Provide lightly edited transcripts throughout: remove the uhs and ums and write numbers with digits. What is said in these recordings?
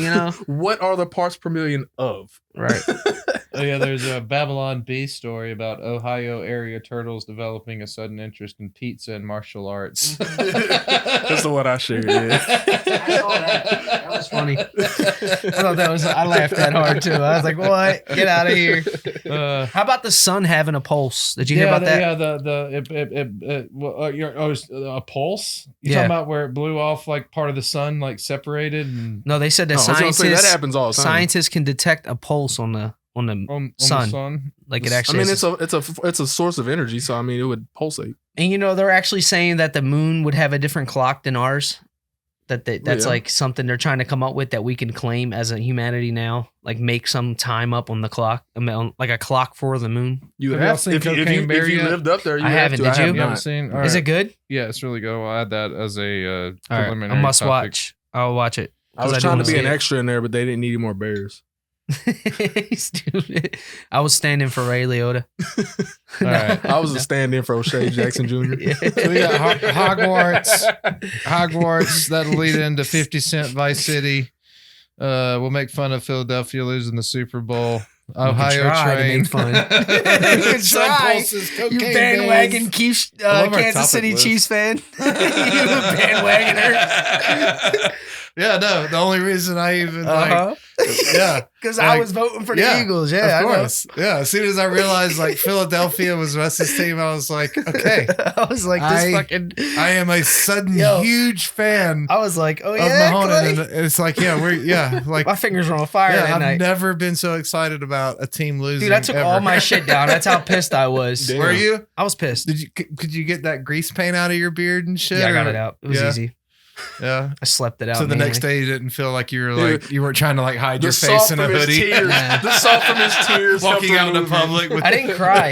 You know, what are the parts per million of? right? Oh yeah, there's a Babylon Bee story about Ohio area turtles developing a sudden interest in pizza and martial arts. That's the one I shared. Yeah. I saw that. That was funny. I thought that was. I laughed that hard too. I was like, "What? Get out of here!" How about the sun having a pulse? Did you hear about that? Yeah, a pulse. You Yeah. talking about where it blew off like part of the sun, like separated? And No, they said that I was gonna say, that scientists happens all the time. scientists can detect a pulse on the on sun. the sun. Like it I actually. mean, is. it's a source of energy, so I mean, it would pulsate. And you know, they're actually saying that the moon would have a different clock than ours. That's Yeah. like something they're trying to come up with that we can claim as a humanity now. Like make some time up on the clock, like a clock for the moon. You Have y'all have seen if Cocaine you Bear yet? lived up there. You I have haven't. to. Did I you? have You haven't not. seen? All Is right. it good? Yeah, it's really good. I'll add that as a All right, preliminary a must topic. watch. I'll watch it. I was 'Cause trying do to be wanna an see extra in there, but they didn't need any more bears. it. Stupid. I was standing for Ray Liotta. All right. I was a stand-in for O'Shea Jackson Jr. Yeah. So we got Hogwarts. That'll lead into 50 Cent Vice City. We'll make fun of Philadelphia losing the Super Bowl. Ohio Try to train. make fun. You Sun try. pulses, You cocaine bandwagon bears. Chiefs, I love our Kansas topic City list. Chiefs fan. You a bandwagoner. Yeah, no. The only reason I even like, yeah, Because I Like, was voting for the yeah, Eagles. Yeah, of I know. course. Yeah, as soon as I realized like Philadelphia was Russ's team, I was like, okay, I was like, this I- fucking. I am a sudden Yo. huge fan I was like, oh of yeah, Mahoney. Clay? And it's like, yeah, like My fingers were on fire yeah, that I've night. never been so excited about a team losing. Dude, I took all ever. my shit down. That's how pissed I was. Damn. Were you? I was pissed. Could you get that grease paint out of your beard and shit? Yeah, I got or- it out. It was yeah. easy. Yeah. I slept it out. So the mainly. next day you didn't feel like you were Dude, like you weren't trying to like hide The your salt face in a from his hoodie. tears. Nah. The salt from his tears. Walking helped out in the remove it. public with I didn't cry.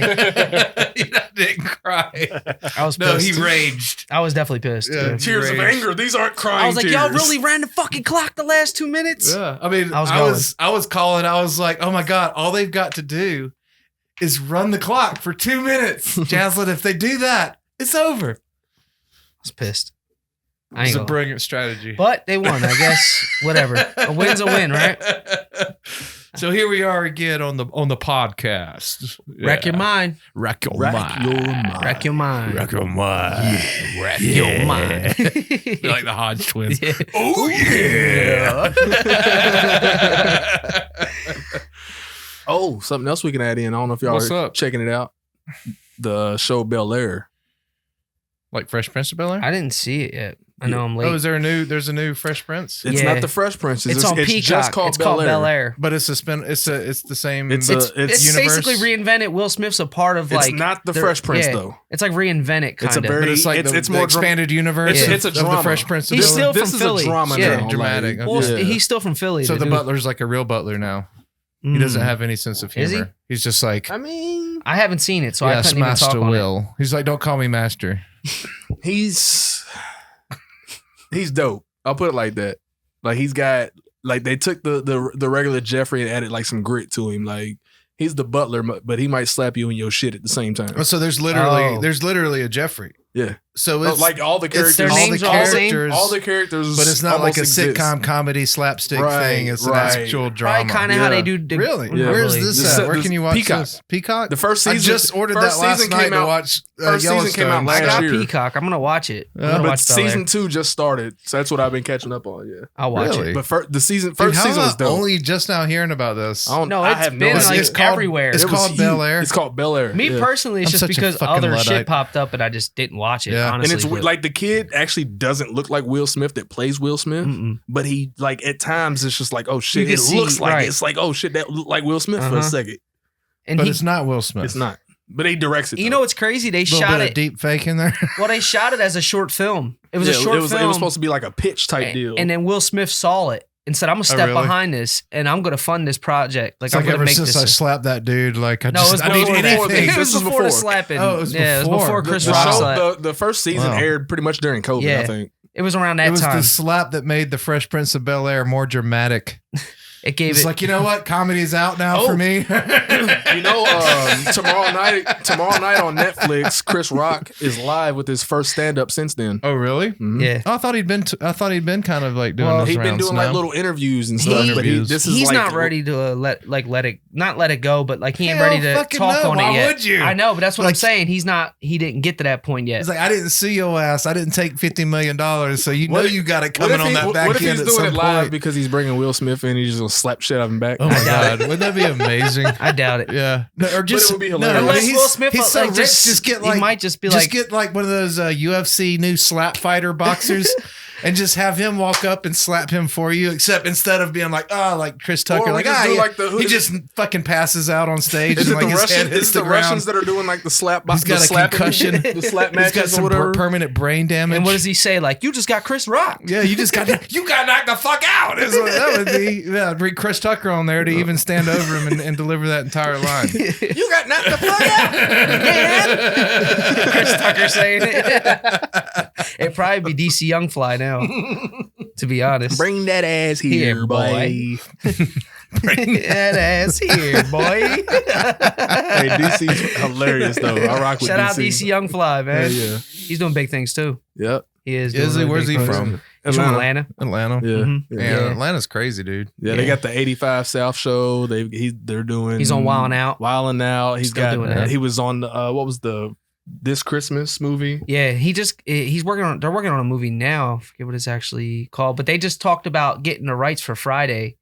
You didn't cry. I was No, pissed. he raged. I was definitely pissed. Yeah. Yeah. Tears of Rage. anger. These aren't crying I was like, tears. y'all really ran the fucking clock the last 2 minutes? Yeah. I mean, I was I was calling. I was like, oh my God, all they've got to do is run the clock for 2 minutes. Jaslyn, if they do that, it's over. I was pissed. I It's ain't a gonna lie. brilliant strategy. But they won, I guess. Whatever. A win's a win, right? So here we are again on the podcast. Wreck your mind. Wreck your Rack mind. your mind. Wreck your mind. Wreck your mind. Wreck your mind. Be like the Hodge twins. Yeah. Oh yeah. Oh, something else we can add in. I don't know if y'all What's are up? checking it out. The show Bel Air. Like Fresh Prince of Bel-Air? I didn't see it yet. I know I'm late. Oh, there's a new Fresh Prince? It's Yeah. not the Fresh Prince. it's on Peacock. just called it's called Bel Air. But it's it's the same It's It's universe. basically reinvented. Will Smith's a part of It's like. not the they're- Fresh Prince yeah. though. It's like reinvented kind It's a of. very- But it's like it's the more expanded universe Yeah. It's a of the drama. Fresh Prince of He's Bel-Air. still from This is Philly. a drama Yeah. now. Dramatic. Like, Well, yeah. he's still from Philly. So the dude. butler's like a real butler now. He Mm. doesn't have any sense of Is humor. he? He's just like, I mean, I haven't seen it, so I yes, couldn't even talk Master on it. Will. He's like, don't call me Master. he's dope. I'll put it like that. Like he's got like they took the regular Jeffrey and added like some grit to him. Like he's the butler, but he might slap you in your shit at the same time. Oh, so there's Oh. literally a Jeffrey. Yeah. So Oh, it's like all the it's their characters, all the names are all the same? characters, all the characters, but it's not like a almost exist. sitcom comedy slapstick Right, thing. It's right. an actual drama. Probably kind of how Yeah. they do. The, Really? Yeah. Where's Really. this This- at? Where this- can you watch Peacock. this? Peacock? The first I season just ordered first that last season night came to out- watch first season Yellowstone. came out I last got year. Peacock. I'm gonna watch it. I'm Yeah. gonna But watch Bel Air. season 2 just started, so that's what I've been catching up on. Yeah, I'll watch Really? it. but the Dude, first how season am was I dope. only just now hearing about this? I don't, No, I it's have been no like idea. everywhere. It's It was called huge. Bel Air. It's called Bel Air. Me yeah. personally, it's I'm just such a because fucking other Luddite. shit popped up and I just didn't watch it. Yeah. And Honestly, And it's like the kid actually doesn't look like Will Smith that plays Will Smith, Mm-mm. but he like at times it's just like, oh You shit, can it see- looks like right. it's like, oh shit, that looked like Will Smith for a Uh-huh. second. and But he, it's not Will Smith. It's not, but he directs it. you though. know what's crazy? They A little shot bit it. of deep fake in there. Well, they shot it as a short film. It was Yeah, a short it was film. supposed to be like a pitch type and, deal. and then Will Smith saw it and said, "I'm gonna step really? behind this and I'm gonna fund this project. Like It's I'm like gonna ever make since this." I slapped that dude, like I No, it was I need before that. anything. It was This is before the before. slapping. Oh, it was yeah, it was before before. Chris the, Rock show, slapped. the first season Wow. aired pretty much during COVID, Yeah. I think. It was around It that was time. the slap that made the Fresh Prince of Bel Air more dramatic. It gave It's it like, you know what? Comedy is out now for me. You know, tomorrow night on Netflix, Chris Rock is live with his first stand up since then. Oh, really? Mhm. yeah. Oh, I thought he'd been kind of like doing Well, those He'd been rounds doing now. like little interviews and stuff. But Interviews. this is He's like, not ready to let it go, but like he ain't Hell ready to fucking talk no. on Why it yet. would you? I know, but that's what I'm Like- saying. He didn't get to that point yet. He's like, I didn't see your ass. I didn't take $50 million, so you know What if- you got it What coming if, on that back what if end he's at doing some it live point. because he's bringing Will Smith in? He's just gonna slap shit out of him back. Oh my I doubt god, wouldn't that be amazing? I doubt it. Yeah, no, or just it would be no, hilarious. Unless he's- Will Smith he's so like, rich, just get like he might just be just like get like one of those UFC new slap fighter boxers. And just have him walk up and slap him for you, except instead of being like, like Chris Tucker, Or we like, just do yeah. like the- he just fucking passes out on stage. Is and it like the his head Russians? hits Is it the ground. Russians that are doing like the slap? He's got the a slapping- concussion. the slap He's matches got or some whatever. permanent brain damage. and what does he say? Like, you just got Chris Rock. Yeah, you just got knocked the fuck out. Is what that would be. Yeah, bring Chris Tucker on there to even stand over him and deliver that entire line. You got knocked the fuck out. Chris Tucker saying it. It'd probably be DC Young Fly now, to be honest. Bring that ass Here, here, boy. boy. Bring that ass here, boy. Hey, DC's hilarious though. I rock with Shout DC. out DC Young Fly, man. Yeah. He's doing big things too. Yep. He is. Is doing he? Where's big he things. from? He's from Atlanta. Atlanta. Yeah. Mhm. Yeah. Yeah, Yeah. Atlanta's crazy, dude. Yeah, Yeah. they got the 85 South show. They're doing. He's on Wildin' Out. Wildin' Out. He's Still got. doing that. He was on what was the This Christmas movie? Yeah, he's working on. They're working on a movie now. I forget what it's actually called, but they just talked about getting the rights for Friday.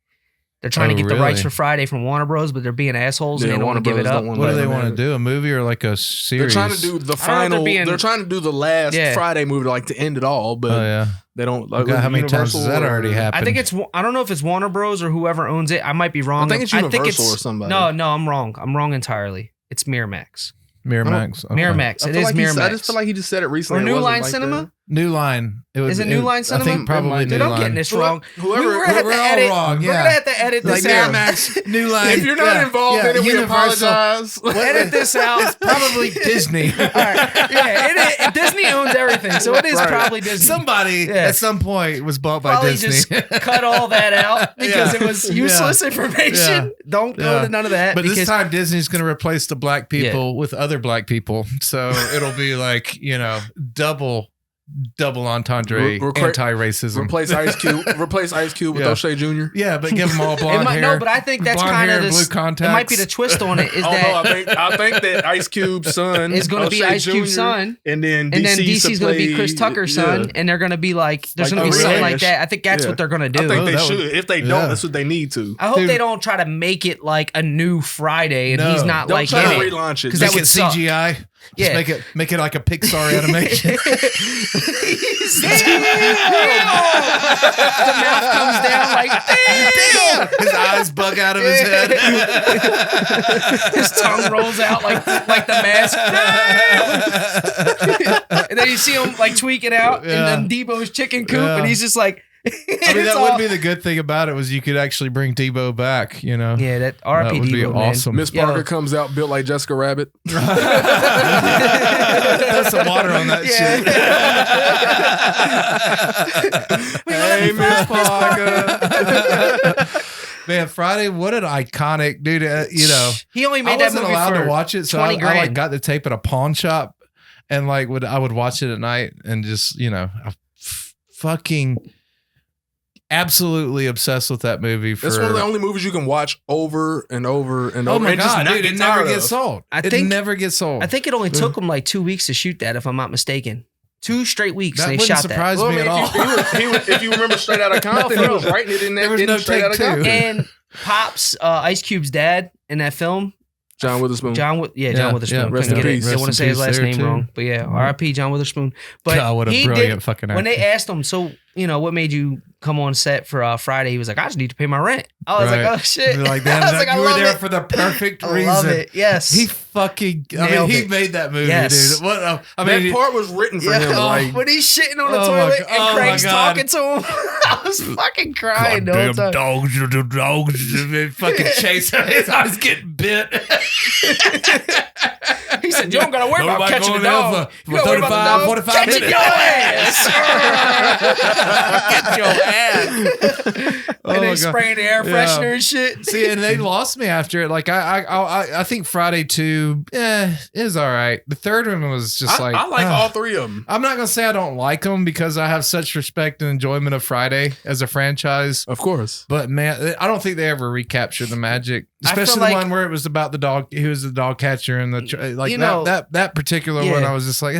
They're trying Oh, to get the really? rights for Friday from Warner Bros, but they're being assholes and Yeah, they don't Warner want to give it Bros. up. don't want What do they Let want to them do? A movie or like a They're series? trying to do the I don't know if final. they're being- They're trying to do the last Yeah. Friday movie, like to end it all, but Oh yeah. they don't. Oh, Like, God, how many times Universal has that or- already happened? I think it's. I don't know if it's Warner Bros or whoever owns it. I might be wrong. I think it's Universal or somebody. No, I'm wrong. I'm wrong entirely. It's Miramax. Miramax. Okay. Miramax. I It feel is like Miramax. I just feel like he just said it recently. Or It New wasn't Line like Cinema? that. New Line. Is it New Line Cinema? I think probably Dude, New I'm Line. getting this wrong. Whoever- we're gonna have we're to all edit. wrong, We're yeah. gonna have to edit Like this out. Miramax, New Line. If you're not involved in it, we Universal. apologize. Edit this out. Probably Disney. All right. Yeah, Disney owns everything, so it is Right. probably Disney. Somebody Yeah. at some point was bought by Probably Disney. just cut all that out because Yeah. it was useless information. Yeah. Don't go Yeah. to none of that. But because this time Disney's going to replace the black people with other black people. So it'll be like, double entendre anti-racism. Replace Ice Cube. Replace Ice Cube with Yeah. O'Shea Jr. Yeah, but give them all it blonde might, hair. no, but I think that's blonde kind hair, of blue this. contacts. It might be the twist on it is Oh that no, I think that Ice Cube's son is going to be O'Shea Ice Cube's Jr., son. and then And then DC's DC's going to be Chris Tucker's son, and they're going to be like, there's Like going to be a something rehash. like that. I think that's Yeah. what they're going to I do. think they that should. would- If they yeah. don't, that's what they need to. I hope Dude. they don't try to make it like a new Friday, and No. he's not Don't like try to in it. relaunch it. 'Cause Make that would it suck. CGI. Yeah. Just make it like a Pixar animation. The mouth comes down like, damn. His eyes bug out of his head. His tongue rolls out like the mask. And then you see him like tweaking out Yeah. in Debo's chicken coop, Yeah. and he's just like, I mean, that would be the good thing about it was you could actually bring Debo back, Yeah, that That RP would be Debo, man. awesome. Miss Yo. Parker comes out built like Jessica Rabbit. Put some water on that shit. Hey, Miss Parker. Man, Friday, what an iconic dude. He only I made that wasn't movie allowed for to watch it, so I 20 grand. like got the tape at a pawn shop and like I would watch it at night and just, fucking absolutely obsessed with that movie. That's one of the only movies you can watch over and over and over. Oh my and just God, not dude, get it never tired gets of. sold. I never gets sold. I think it only took him like 2 weeks to shoot that, if I'm not mistaken. 2 straight weeks that they wouldn't shot surprise Well, I me mean, at all. if you remember Straight Outta Compton, No, he for was real. writing it in There that. was in no Straight take Outta two. Compton. that. And Pops, Ice Cube's dad in that film, John Witherspoon. John Yeah, Witherspoon. yeah, rest Couldn't in get it. peace. They Rest want to in say his peace last there, name too. wrong, but yeah, R.I.P. John Witherspoon. But God, what a he brilliant fucking actor. when they asked him, so what made you come on set for Friday? He was like, I just need to pay my rent. I was Right. like, oh shit! You're like, I damn, was like, I you were love there it. for the perfect I reason. love it. Yes. He fucking, Nailed he it. made that movie, Yes. dude. What? I That mean, part was written for Yeah. him. Like, when he's shitting on the Oh my toilet God. and Oh my Craig's God. talking to him, I was fucking crying the whole time. dogs, you dogs, fucking chase him. His eyes getting bit. He said, you don't got to worry about Nobody catching the going there dog. for You gotta worry about the dog 45 catching minutes. your ass. Get your ass. Oh And my they God. spraying the air freshener and shit. See, and they lost me after it. Like I think Friday 2 is all right. The third one was just I like ugh. all three of them. I'm not gonna say I don't like them because I have such respect and enjoyment of Friday as a franchise. Of course. But man, I don't think they ever recaptured the magic, I feel especially like- the one where it was about the dog. He was the dog catcher and the like You know, that particular yeah. one. I was just like,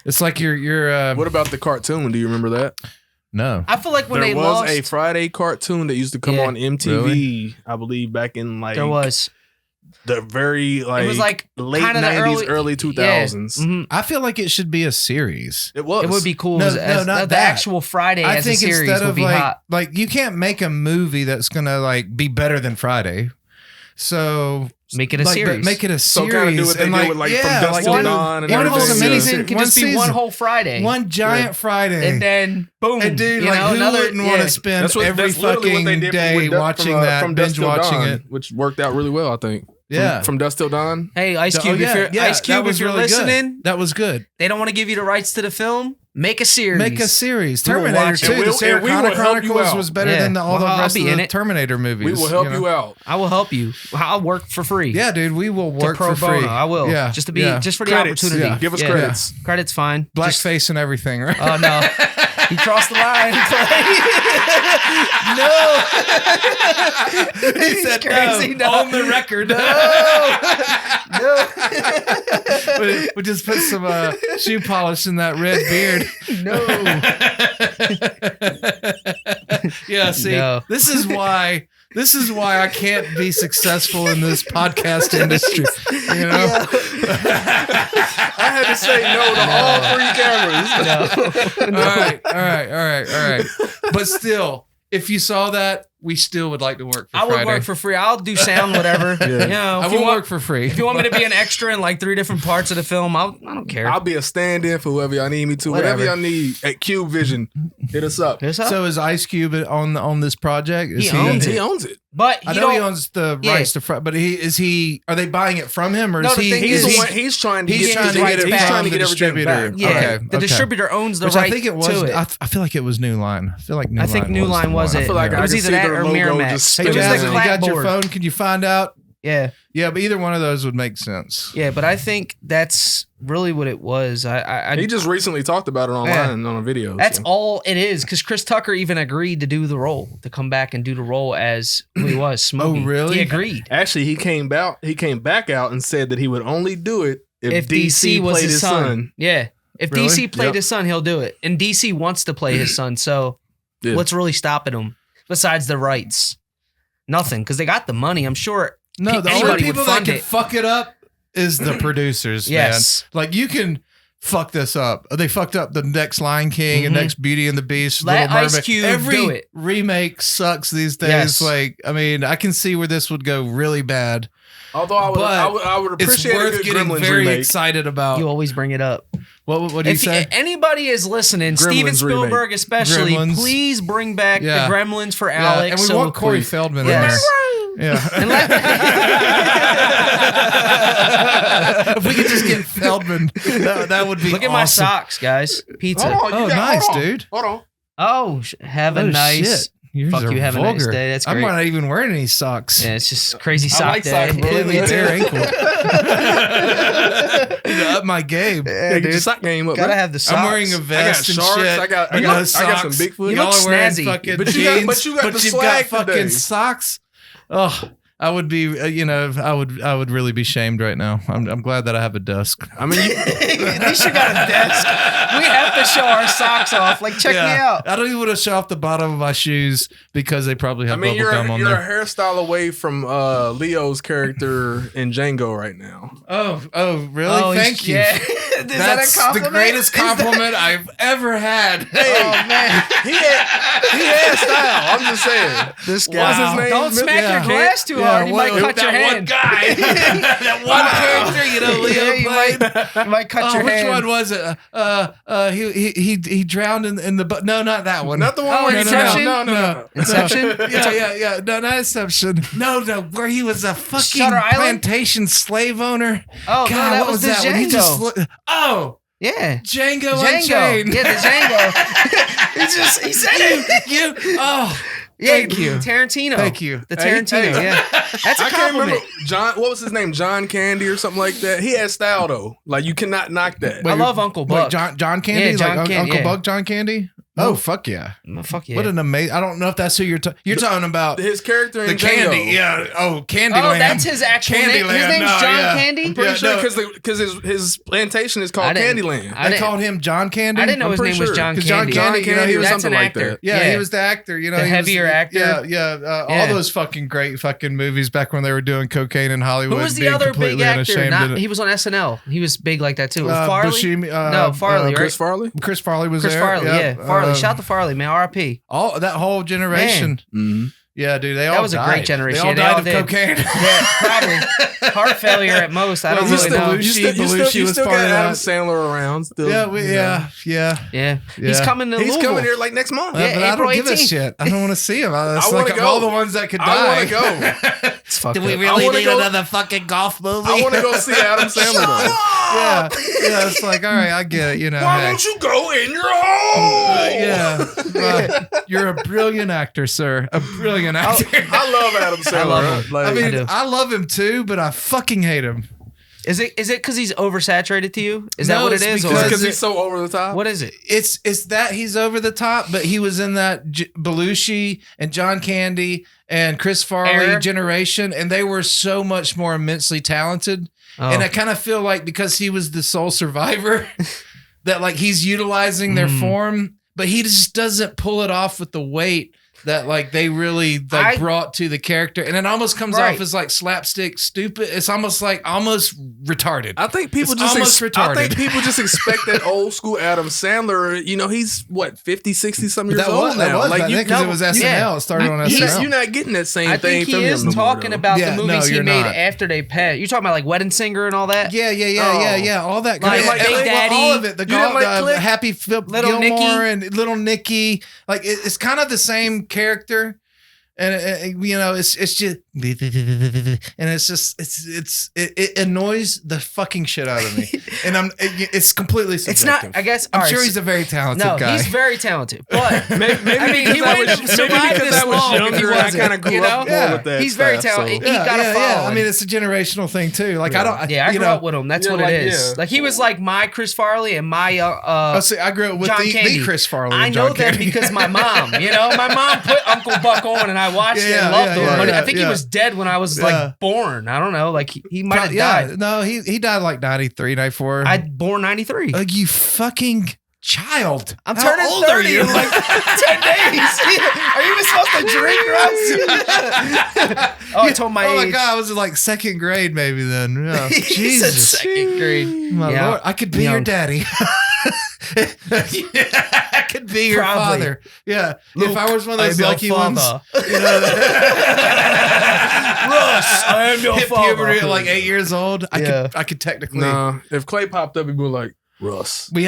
it's like you're. What about the cartoon? Do you remember that? No. I feel like when There they was lost, a Friday cartoon that used to come Yeah. on MTV, I believe, back in like there was. the very It was like late kinda the 90s, early 2000s. Yeah. Mhm. I feel like it should be a series. It was. It would be cool No, as, no, not the that. actual Friday I as think a series instead would of be hot. like you can't make a movie that's gonna like be better than Friday. So Make it a like, series. Make it a So series. kind of do what they and did with like From Dusk like, Till one- Dawn and one One whole whole everything. season can One just be season. one whole Friday. one giant Friday. And then boom. And dude, you like know, who another, wouldn't want yeah. to spend That's every literally fucking with day watching that, From Dusk binge Till watching Dawn, it? which worked out really well, I think. Yeah. From Dusk Till Dawn. Hey, Ice Cube, if you're, Ice that Cube, was if you're really good. listening, That was good. they don't want to give you the rights to the film. Make a series. Make a series. We will Terminator watch it. 2, And the we'll- Sarah and we will Connor help you Chronicles out. was better Yeah. than all Well, the I'll rest be of in the it. Terminator movies. We will help know? you out. I will help you. I'll work for free. Yeah, dude, we will To work pro for free. bono. I will. Yeah, Just to be, yeah. just for the Credits. opportunity. Yeah. Give us Yeah. credits. Credits fine. Just- Blackface and everything, right? Oh no, he crossed the line. no. He said crazy. No. On the record. We just put some shoe polish in that red beard. No. Yeah, see, No. this is why I can't be successful in this podcast industry. You know? I had to say no to all three cameras. No. All right. But still, if you saw that, we still would like to work for I would Friday. work for free. I'll do sound, whatever. Yeah. You know, I if you will want, work for free. if you want me to be an extra in like 3 different parts of the film, I don't care. I'll be a stand-in for whoever y'all need me to. Whatever. Whatever y'all need at Cube Vision, hit us up. Here's up. So is Ice Cube on this project? Is He owns He it. owns it. But I he know he don't. owns the Yeah. rights to but are they buying it from him or No, is the he thing He's is the he- one. He's trying to he's get trying to get it he's from trying to the get everything distributor. back. Yeah, Okay, the okay. distributor owns the Which right I think it was. to it. I feel like it was New Line. I feel like New I Line. think New Line was the it. I feel like It I was can either see that their or logo Miramax. just Hey, It was spinning like Jazz, around. you got your clapboard. phone? Can you find out? Yeah, Yeah, but either one of those would make sense. yeah, but I think that's really what it was. He just recently talked about it online on a video. That's so. all it is, because Chris Tucker even agreed to do the role, to come back and do the role as who he was, Smokey. Oh, really? He agreed. Actually, he came back out and said that he would only do it if DC was played his son. Yeah. If Really? DC played Yep. his son, he'll do it. And DC wants to play his son, so Yeah. what's really stopping him besides the rights? Nothing, because they got the money. I'm sure. No, the Anybody only would people that fund can it. fuck it up is the producers, Yes. man. Like you can fuck this up. They fucked up the next Lion King and Mhm. next Beauty and the Beast. Let Little Mermaid. Ice Cube Every do it. remake sucks these days. Yes. Like, I mean, I can see where this would go really bad. Although I would It's appreciate a worth good getting Gremlins very remake. excited about. You always bring it up. What do you If say? anybody is listening, Gremlins Steven Spielberg remake. especially, Gremlins. please bring back Yeah. the Gremlins for Yeah, Alex. and we so want Corey Feldman Yes. in there. Yeah. And let- If we could just get Feldman, that would be Look at my awesome. socks, guys. Pizza. Hold on, Oh, you got- nice, hold on, dude. Hold on. Oh, have a Oh, nice. shit. Yours Fuck are you, have a nice vulgar. day. That's I'm great. not even wearing any socks. Yeah, it's just crazy sock like day. socks, bro. Yeah, me Completely bare too. ankle. Need to up my game. Yeah, Get your dude. sock game up. Gotta man. have the socks. I'm wearing a I got vest and sharks. shit. I got no some socks. Bigfoot. You Y'all look are wearing snazzy. fucking But you jeans, got the you've swag got fucking today. socks. Oh, I would be, I would really be shamed right now. I'm glad that I have a desk. I mean, At least you got a desk. We have to show our socks off. Like, check me out. I don't even want to show off the bottom of my shoes because they probably have bubble you're gum on a there. hairstyle away from Leo's character in Django right now. Oh, really? Oh, Thank you. Yeah. That's a compliment? the greatest compliment I've ever had. Oh man, He had style. I'm just saying. this What's guy. his name? Don't smack Yeah. your glass too Yeah, hard. You might cut your that one hand. guy, that one character, you know, Leo played. You might cut your Which hand. one was it? He drowned in the butt. No, not that one. Not the one Oh, where he Inception? No. Inception? Yeah. No, not Inception. No, where he was a fucking Shutter Island? plantation slave owner. Oh, no, that what was the one? He just Django. Django Django. Unchained. Yeah, the Django. he said it. Thank you. Tarantino. Thank you. The Tarantino, Hey. yeah. That's a I can't remember compliment. what was his name? John Candy or something like that. He had style though. Like you cannot knock that. I love Uncle Buck. John Candy? Yeah, John like Candy, Uncle yeah. Buck John Candy? Oh, fuck yeah. Oh, fuck yeah. What an amazing. I don't know if that's who you're talking about. His character in The Django. Candy. Yeah. Oh, Candyland. Oh, that's his actual name. His Candyland, name's no, John yeah. Candy? I'm pretty Yeah, sure no. because his plantation is called I didn't- Candyland. I They didn't- called him John Candy? I didn't know I'm his pretty name was sure. John 'Cause Candy. John Candy, you know, he was That's something an like actor. that. Yeah, he was the actor. You know, The he was heavier actor. Yeah. All Yeah. those fucking great fucking movies back when they were doing cocaine in Hollywood. Who was the being other big completely actor? unashamed in it. He was on SNL. He was big like that too. Was Farley? Buscemi, No, Farley, right? Chris Farley. Chris Farley was Chris there. Farley, Yep. yeah. Farley. Shout out to Farley, man. R.I.P. All that whole generation. Mm-hmm. Yeah, dude, they all That was a died. great generation. They all They died all of did. cocaine. Yeah, probably. Heart failure at most. I don't You really still- know. You still, Belushi you was still part got of Adam that. Sandler around. Still, Yeah, you know. Yeah. He's Yeah. coming to He's Louisville. coming here like next month. Yeah, but I April don't give a 18th. shit. I don't want to see him. It's I like wanna of go. all the ones that could I die. want to go. It's fucked Do we up. really wanna need go- another fucking golf movie? I want to go see Adam Sandler. Though. Yeah, it's like, all right, I get it. You know, Why hey. don't you go in your home? Yeah, you're a brilliant actor, sir. A brilliant actor. I love Adam Sandler. I love him. Like, I mean, do. I love him too, but I fucking hate him. Is it because he's oversaturated to you? Is that No, what it it's is? because Or he's so over the top. what is it? It's that he's over the top, but he was in that Belushi and John Candy and Chris Farley Era? generation, and they were so much more immensely talented. Oh. And I kind of feel like because he was the sole survivor, that like he's utilizing their form, but he just doesn't pull it off with the weight that like they really like brought to the character, and it almost comes Right. off as like slapstick stupid. It's almost retarded. I think people It's just almost retarded. I think people just expect that old school Adam Sandler. You know, he's what 50, 60 something years that old was now. back Like then, you, 'cause it was SNL. yeah. It started on you're, SNL. not getting that same I thing think from he him is no more, talking though. about Yeah, the no, movies he you're made not. after they passed. You're talking about like Wedding Singer and all that? Yeah, Oh. all that. Like and- Big and Daddy. all of it. The You didn't like Click? Happy Little Gilmore Nicky? and Little Nicky. Like it's kind of the same character, and you know, it's just, and it's just it annoys the fucking shit out of me, and it's completely subjective. It's not, I guess. I'm all right, sure so- he's a very talented No, guy. he's very talented, but Maybe I mean, he because I might was- have survived because this I was long if he younger and I wasn't, kind of grew you up know? more Yeah. with that. He's very stuff, talented. so- He got a following. I mean, it's a generational thing too. Like I don't. Yeah, I you grew know, up with him. That's Yeah, what like, it is. yeah. Like he was like my Chris Farley and my Oh, see, I grew up with John the Candy. Chris Farley. I and know John that Candy. because my mom, my mom put Uncle Buck on and I watched it and loved him. But I think he was dead when I was like born. I don't know. Like he might have died. No, he died like 93, 94. I born 93. You fucking child. I'm How turning old 30 are you? in like 10 days. Are you even supposed to drink, Russ? Oh, I told my Oh my age. god, I was in like second grade maybe then. Yeah. He said Jesus. second grade. My Yeah. Lord, I could be You your know. daddy. I could be your Probably. father. Yeah. If I was one of those I'm your lucky ones. father. You know, Russ, I am your hit father. puberty at like 8 years old. Yeah. I could technically. No, if Clay popped up, he'd be like, Russ. You've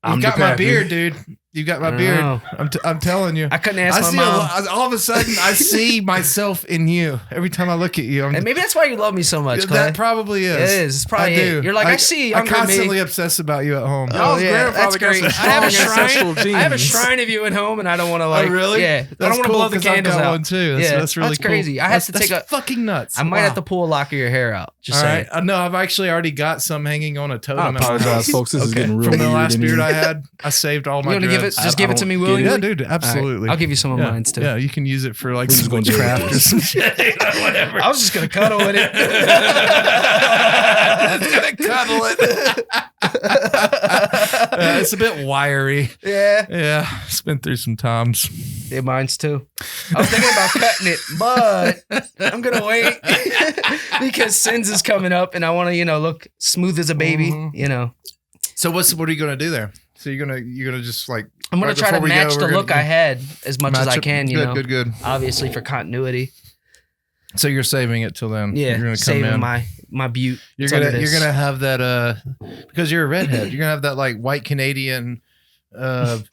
I'm got the my pappy. beard, dude. You got my beard. know. I'm telling you. I couldn't ask I my see mom. all of a sudden I see myself in you every time I look at you. And maybe that's why you love me so much, Clay. That probably is. It is. It's probably I do. it. You're like, I see I younger me. constantly obsess about you at home. Oh, Y'all's yeah, that's grandfather got great. some I have a strong ancestral shrine. I have a genes. shrine of you at home, and I don't want to like. Oh, really? Yeah, I don't want to cool, blow the 'cause I've candles got out. one too. That's really that's cool. crazy. I have to That's take a. fucking nuts. I might have to pull a lock of your hair out. Just All saying. right. No, I've actually already got some hanging on a totem. I in my apologize, house. folks. This is getting real From the weird last in beard here. I had. I saved all You my want to give it? dreads. Just give it to me I won't willingly. Yeah, dude, absolutely. I'll give you some of yeah. mine too. Yeah, you can use it for like We're just some gonna do witchcraft it. or some shit. Whatever. I was just gonna cuddle with it. Cuddle it. It's a bit wiry. Yeah. Yeah, it's been through some times. Yeah, mine's too. I was thinking about cutting it, but I'm gonna wait because Sins is coming up, and I want to, look smooth as a baby. Mhm. So what are you gonna do there? So you're gonna just like I'm gonna right try to before we match go, the we're look gonna I had as much as match I it? can. You know, Good. obviously for continuity. So you're saving it till then. Yeah, you're gonna come saving in. my butte. You're It's under gonna this. have that because you're a redhead. You're gonna have that like white Canadian. You're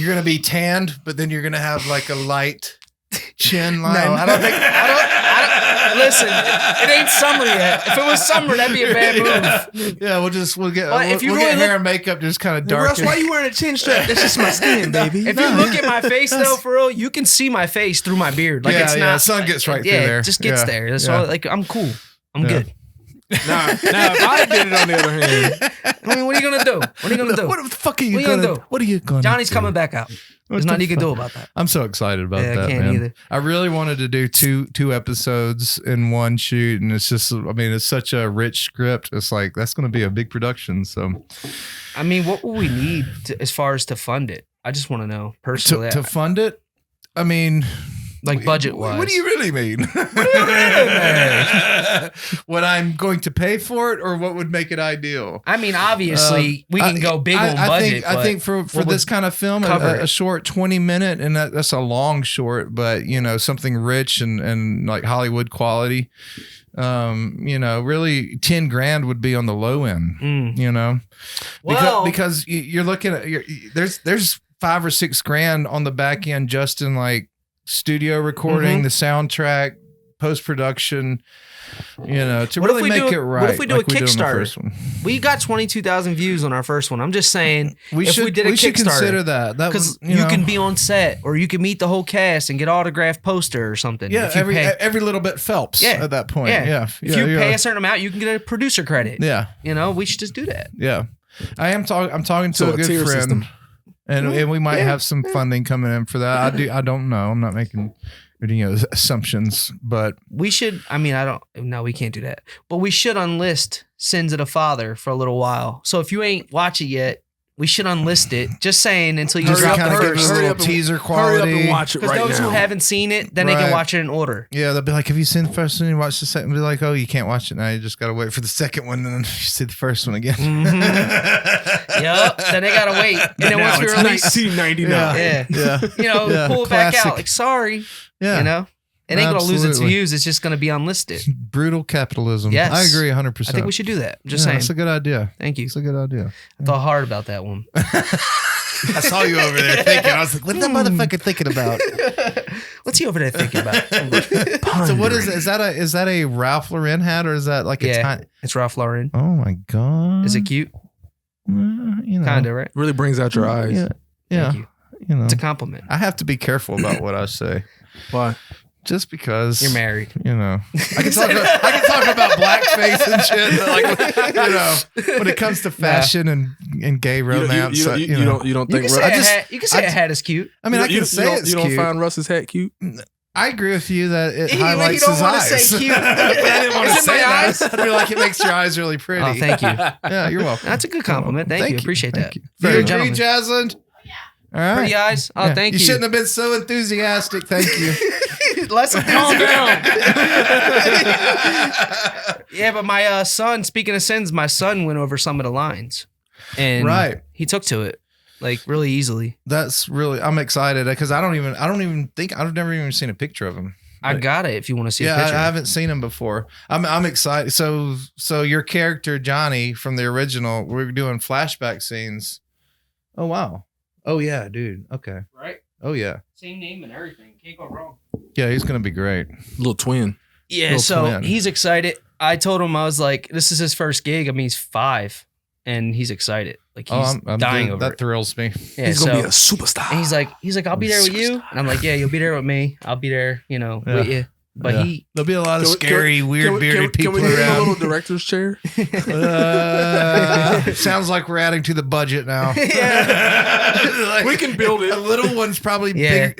gonna be tanned, but then you're gonna have like a light chin line. No, I don't think. Listen, it ain't summer yet. If it was summer, that'd be a bad move. Yeah, we'll get Well, if you we'll really get hair and makeup just kind of dark. Russ, why you wearing a chin strap? That's just my skin, baby. If you look at my face though, for real, you can see my face through my beard. Like it's not. sun gets right through Yeah, there. it just gets there. That's all. Like I'm cool. I'm good. Now, if I did it on the other hand, I mean, what are you gonna do? What are you gonna do? What the fuck are you What gonna do? What are you gonna Johnny's do? coming back out. There's nothing you can do about that. I'm so excited about Yeah, I that, can't man. either. I really wanted to do two episodes in one shoot, and it's just, I mean, it's such a rich script. It's like that's going to be a big production. So, I mean, what will we need as far as to fund it? I just want to know personally. to fund it, I mean, like budget wise. What do you really mean? What I'm going to pay for it, or what would make it ideal? I mean, obviously, we can go big on budget. I think for this kind of film, a short 20-minute, and that's a long short, but you know, something rich and like Hollywood quality. You know, really $10,000 would be on the low end. You know, because you're looking at there's $5,000 or $6,000 on the back end just in like studio recording, the soundtrack, post production. You know, to really make it right. What if we do a Kickstarter? We got 22,000 views on our first one. I'm just saying, we should consider that because you can be on set, or you can meet the whole cast and get autographed poster or something. Yeah, every little bit Phelps. At that point. Yeah, if you pay a certain amount, you can get a producer credit. Yeah, you know, we should just do that. Yeah, I'm talking to a good friend. System. And we might have some funding coming in for that. I don't know. I'm not making assumptions, but we should. I mean, no, we can't do that. But we should unlist Sins of the Father for a little while. So if you ain't watch it yet, we should unlist it. Just saying until you drop the first. Hurry up, teaser quality. Hurry up and watch it right now. Because those who haven't seen it, then they can watch it in order. Yeah, they'll be like, "Have you seen the first one? You watch the second?" Be like, "Oh, you can't watch it now. You just got to wait for the second one, and then you see the first one again." Yep. Then they gotta wait, and then once we release, 1999. You know, pull it back out. Like, sorry. Yeah. You know, it ain't gonna lose its views. It's just gonna be unlisted. Brutal capitalism. Yes. I agree 100%. I think we should do that. Just saying. That's a good idea. Thank you. It's a good idea. I thought hard about that one. I saw you over there thinking. I was like, what is that motherfucker thinking about? What's he over there thinking about? So what is that? Is that a Ralph Lauren hat, or is that like a tiny? It's Ralph Lauren. Oh my god. Is it cute? You know, kind of, right? Really brings out your eyes. Yeah. Thank you. You know, it's a compliment. I have to be careful about what I say. Why? Just because you're married. You know, I can talk about blackface and shit. But like, you know, when it comes to fashion and gay romance, you don't think you can say a hat is cute. I mean, I can say it's cute. You don't find Russ's hat cute? I agree with you that it highlights his eyes. Say cute. I didn't want to say that. I feel like it makes your eyes really pretty. Oh, thank you. Yeah, you're welcome. That's a good compliment. Thank you. Appreciate that. You agree, Jaslyn? All right. Pretty eyes. Oh, thank you. You shouldn't have been so enthusiastic. Thank you. Let's calm down. Yeah, but my son, speaking of sins, my son went over some of the lines. And he took to it like really easily. That's really, I'm excited because I don't even think, I've never even seen a picture of him. I got it if you want to see a picture. I haven't seen him before. I'm excited. So your character, Johnny, from the original, we're doing flashback scenes. Oh, wow. Oh, yeah, dude. Okay. Right? Oh, yeah. Same name and everything. Can't go wrong. Yeah, he's going to be great. Little twin. Yeah, he's excited. I told him, I was like, this is his first gig. I mean, he's 5 and he's excited. Like he's dying over it. That thrills me. Yeah, he's going to be a superstar. And he's like, I'll be there with you. And I'm like, yeah, you'll be there with me. I'll be there, with you. But there'll be a lot of scary, weird bearded people around. Can we get a little director's chair? Sounds like we're adding to the budget now. Like, we can build it. A little one's probably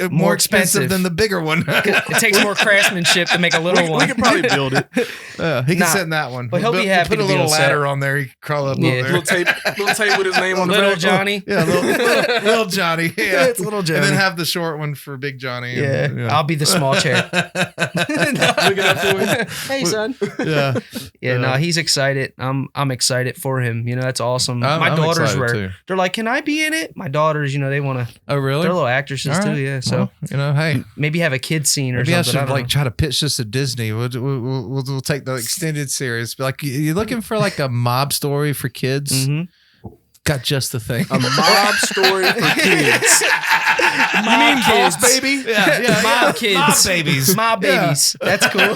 more expensive than the bigger one. It takes more craftsmanship to make a little one. We can probably build it. He can sit in that one. But he'll be happy. Put a little ladder on there. He can crawl up over there. Little tape with his name on the Little Johnny. Yeah, little Johnny. Yeah, it's little Johnny. And then have the short one for Big Johnny. Yeah. I'll be the small chair. Looking up to him. Hey, son. Yeah. No, he's excited. I'm excited for him. That's awesome. My I'm daughters excited were. too. They're like, can I be in it? My daughters, they want to. Oh, really? They're little actresses All too. right. Yeah. So Well, hey, maybe have a kid scene or maybe something. I should try to pitch this to Disney. We'll take the extended series. Be like, you looking for like a mob story for kids? Mm-hmm. Got just the thing. A mob story for kids. You mean Boss Baby? Yeah. Mob kids. Mob babies. Mob babies. That's cool.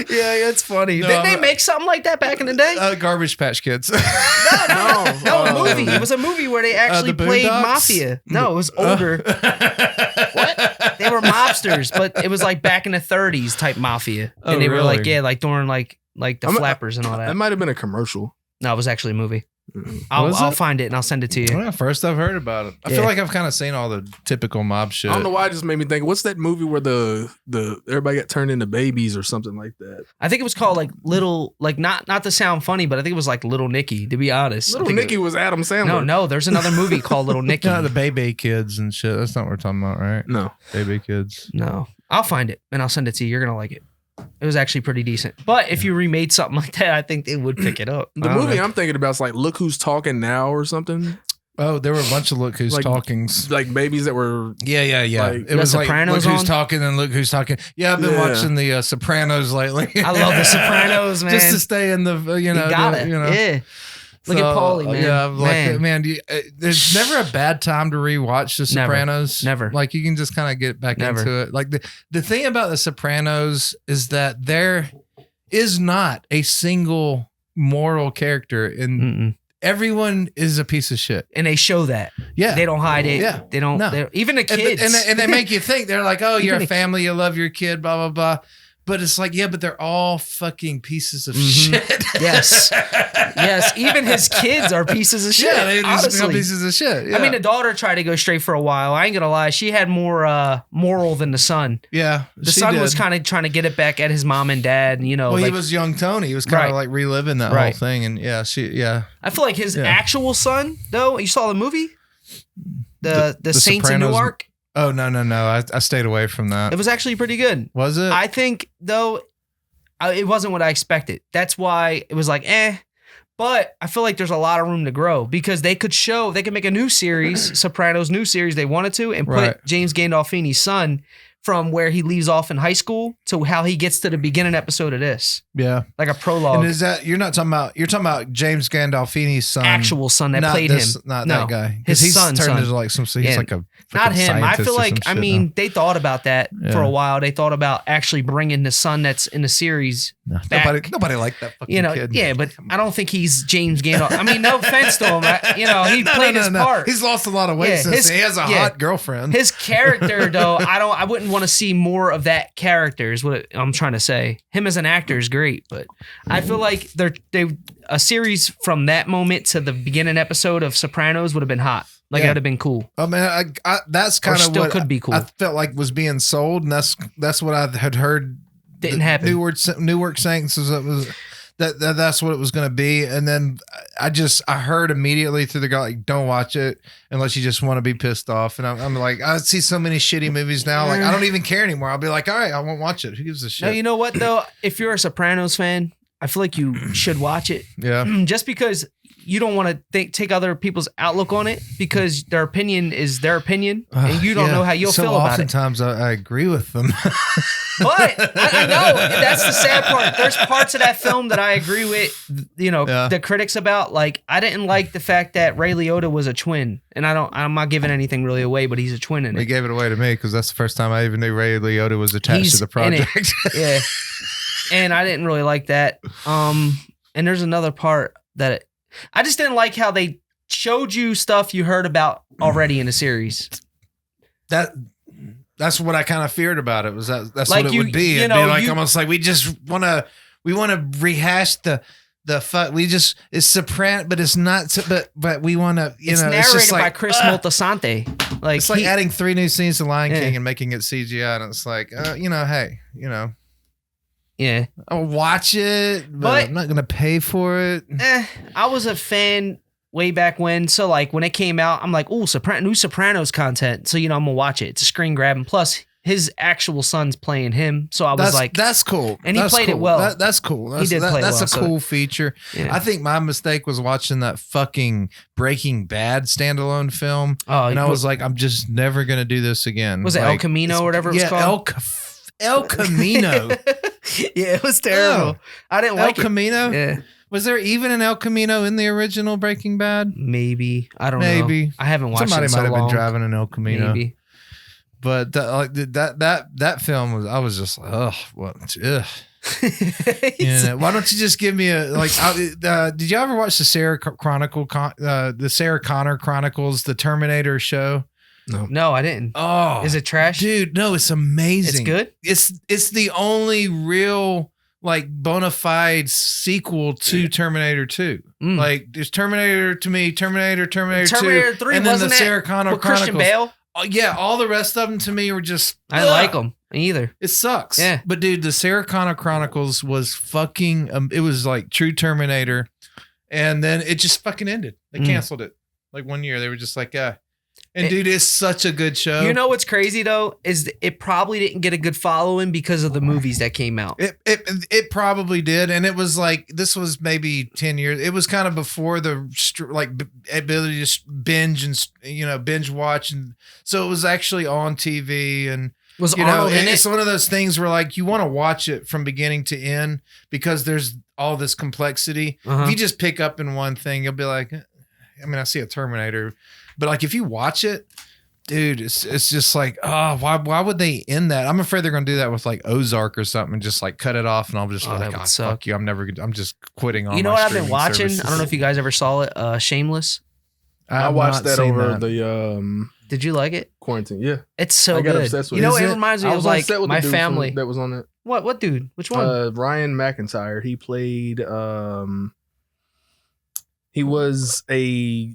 Yeah, that's funny. No, Didn't they make something like that back in the day? Garbage Patch Kids. No, a movie. It was a movie where they actually the played Boondocks? mafia. No, it was older. What? They were mobsters, but it was like back in the 30s type mafia. Oh, And they were like, really? yeah, like during like the flappers and all That that. might have been a commercial. No, it was actually a movie. Mm-hmm. I'll find it and I'll send it to you. Well, first I've heard about it. I feel like I've kind of seen all the typical mob shit. I don't know why it just made me think. What's that movie where the everybody got turned into babies or something like that? I think it was called like Little, like not to sound funny, but I think it was like Little Nicky, to be honest. Little Nicky was Adam Sandler. No, there's another movie called Little Nicky. Yeah, the Baby Kids and shit. That's not what we're talking about, right? No. Baby Kids. No, I'll find it and I'll send it to you. You're gonna like it. It was actually pretty decent. But if you remade something like that, I think they would pick it up. The movie I'm thinking about is like Look Who's Talking Now or something. Oh, there were a bunch of Look Who's Like- Talkings. Like babies that were. Yeah. Like- It was like Sopranos Look Who's on? Talking and Look Who's Talking. Yeah, I've been Yeah. watching the Sopranos lately. I love The Sopranos, man. Just to stay in the, You got it. Yeah. Look at Paulie, man. Yeah, I'm like, Man. man, there's never a bad time to rewatch The Never. Sopranos. Never. Like you can just kind of get back Never. into it. Like the thing about The Sopranos is that there is not a single moral character, and Mm-mm. everyone is a piece of shit. And they show that. Yeah, They don't hide it. Yeah. They don't. No. they don't- Even the and, kids. and they make you think. They're like, oh, you're Even a family, you love your kid, blah blah blah. But it's like, yeah, but they're all fucking pieces of shit. Yes. Yes. Even his kids are pieces of shit. Yeah, they're just honestly. pieces of shit. Yeah. I mean, the daughter tried to go straight for a while. I ain't gonna lie. She had more moral than the son. yeah, The she son did. was kind of trying to get it back at his mom and dad. And, Well, like, he was young Tony. He was kind of Right. like reliving that whole Right. thing, and yeah. I feel like his Yeah. actual son, though. You saw the movie, the Saints in Sopranos- Newark. Oh no, I stayed away from that. It was actually pretty good. Was it? I think though, it wasn't what I expected. That's why it was like, eh. But I feel like there's a lot of room to grow because they could make a new series, Sopranos new series they wanted to, and put Right. James Gandolfini's son from where he leaves off in high school to how he gets to the beginning episode of this, yeah. like a prologue. And is that you're talking about James Gandolfini's son, Actual son that not played this, him, not No. that guy. 'Cause His he's son. turned into like some. He's Yeah. like a Not fucking him. I scientist feel or like, some I shit mean, now. they thought about that Yeah. for a while. They thought about actually bringing the son that's in the series No, back. nobody liked that fucking kid. Yeah, but I don't think he's James Gandolfini. I mean, no offense to him. He played his part. He's lost a lot of weight Yeah, since he has a hot girlfriend. His character, though, I wouldn't want to see more of that character. Is what I'm trying to say. Him as an actor is great, but I feel like a series from that moment to the beginning episode of Sopranos would have been hot. Like Yeah. it would have been cool. I mean, that's kind of still what could be cool. I felt like was being sold, and that's what I had heard. Didn't happen. Newark Saints was that's what it was going to be, and then I heard immediately through the guy like, don't watch it unless you just want to be pissed off, and I'm like, I see so many shitty movies now, like I don't even care anymore. I'll be like, all right, I won't watch it. Who gives a shit? No, you know what though? If you're a Sopranos fan, I feel like you should watch it. Yeah. Just because you don't want to take other people's outlook on it because their opinion is their opinion and you don't know how you'll feel about it. Oftentimes I agree with them. But I know that's the sad part. There's parts of that film that I agree with, Yeah. the critics about. Like, I didn't like the fact that Ray Liotta was a twin. And I'm not giving anything really away, but he's a twin in He it. gave it away to me because that's the first time I even knew Ray Liotta was attached He's to the in it. project. Yeah. And I didn't really like that. And there's another part that I just didn't like how they showed you stuff you heard about already in the series. That's what I kind of feared about it. Was that's Like what it would be? you It'd know, be like you- almost like we want to rehash the fuck. It's Soprano, but it's not. But we want to. It's It's narrated just like by Chris Moltisanti. Like, it's like adding 3 new scenes to Lion Yeah. King and making it CGI, and it's like, hey, yeah. I'll watch it, but But- I'm not gonna pay for it. I was a fan way back when. So like when it came out, I'm like, oh, new Sopranos content. So, I'm going to watch it. It's a screen grab. And plus his actual son's playing him. So I was like, that's cool. And he played it well. That's cool. He did play That's well, a cool feature. Yeah. I think my mistake was watching that fucking Breaking Bad standalone film. Oh, and I was like, I'm just never going to do this again. Was it El Camino or whatever it was called? El Camino. Yeah, it was terrible. I didn't like El Camino? Yeah. Was there even an El Camino in the original Breaking Bad? Maybe. I don't know. I haven't watched Somebody it in so might have long. been driving an El Camino. Maybe. But that film was, I was just like, ugh, what? Ugh. Why don't you just give me a did you ever watch the Sarah Connor Chronicles, the Terminator show? No, I didn't. Oh, is it trash? Dude, no, it's amazing. It's good? It's the only real like bona fide sequel to Terminator 2. Like there's Terminator to me, Terminator 2, 3, and then the Sarah Connor with Chronicles. Christian Bale? Yeah, all the rest of them to me were just I didn't like them either. It sucks. Yeah. But dude, the Sarah Connor Chronicles was fucking it was like true Terminator, and then it just fucking ended. They canceled it like 1 year. They were just like, and dude, it's such a good show. You know what's crazy though is it probably didn't get a good following because of the movies that came out. It probably did, and it was like this was maybe 10 years. It was kind of before the like ability to binge and binge watch, and so it was actually on TV. And was Arnold in it? It's one of those things where like you want to watch it from beginning to end because there's all this complexity. If you just pick up in one thing, you'll be like, I mean, I see a Terminator. But like if you watch it, dude, it's just like, oh, why would they end that? I'm afraid they're gonna do that with like Ozark or something and just like cut it off, and I'll just like, oh, fuck you, I'm just quitting on. You know my what I've been streaming watching? services. I don't know if you guys ever saw it. Shameless. I watched that over the Did you like it? quarantine. Yeah, it's so I got good. obsessed with You know, it it reminds me I of was on like set with the my dude family. that was on it. What dude? Which one? Ryan McIntyre. He played. He was a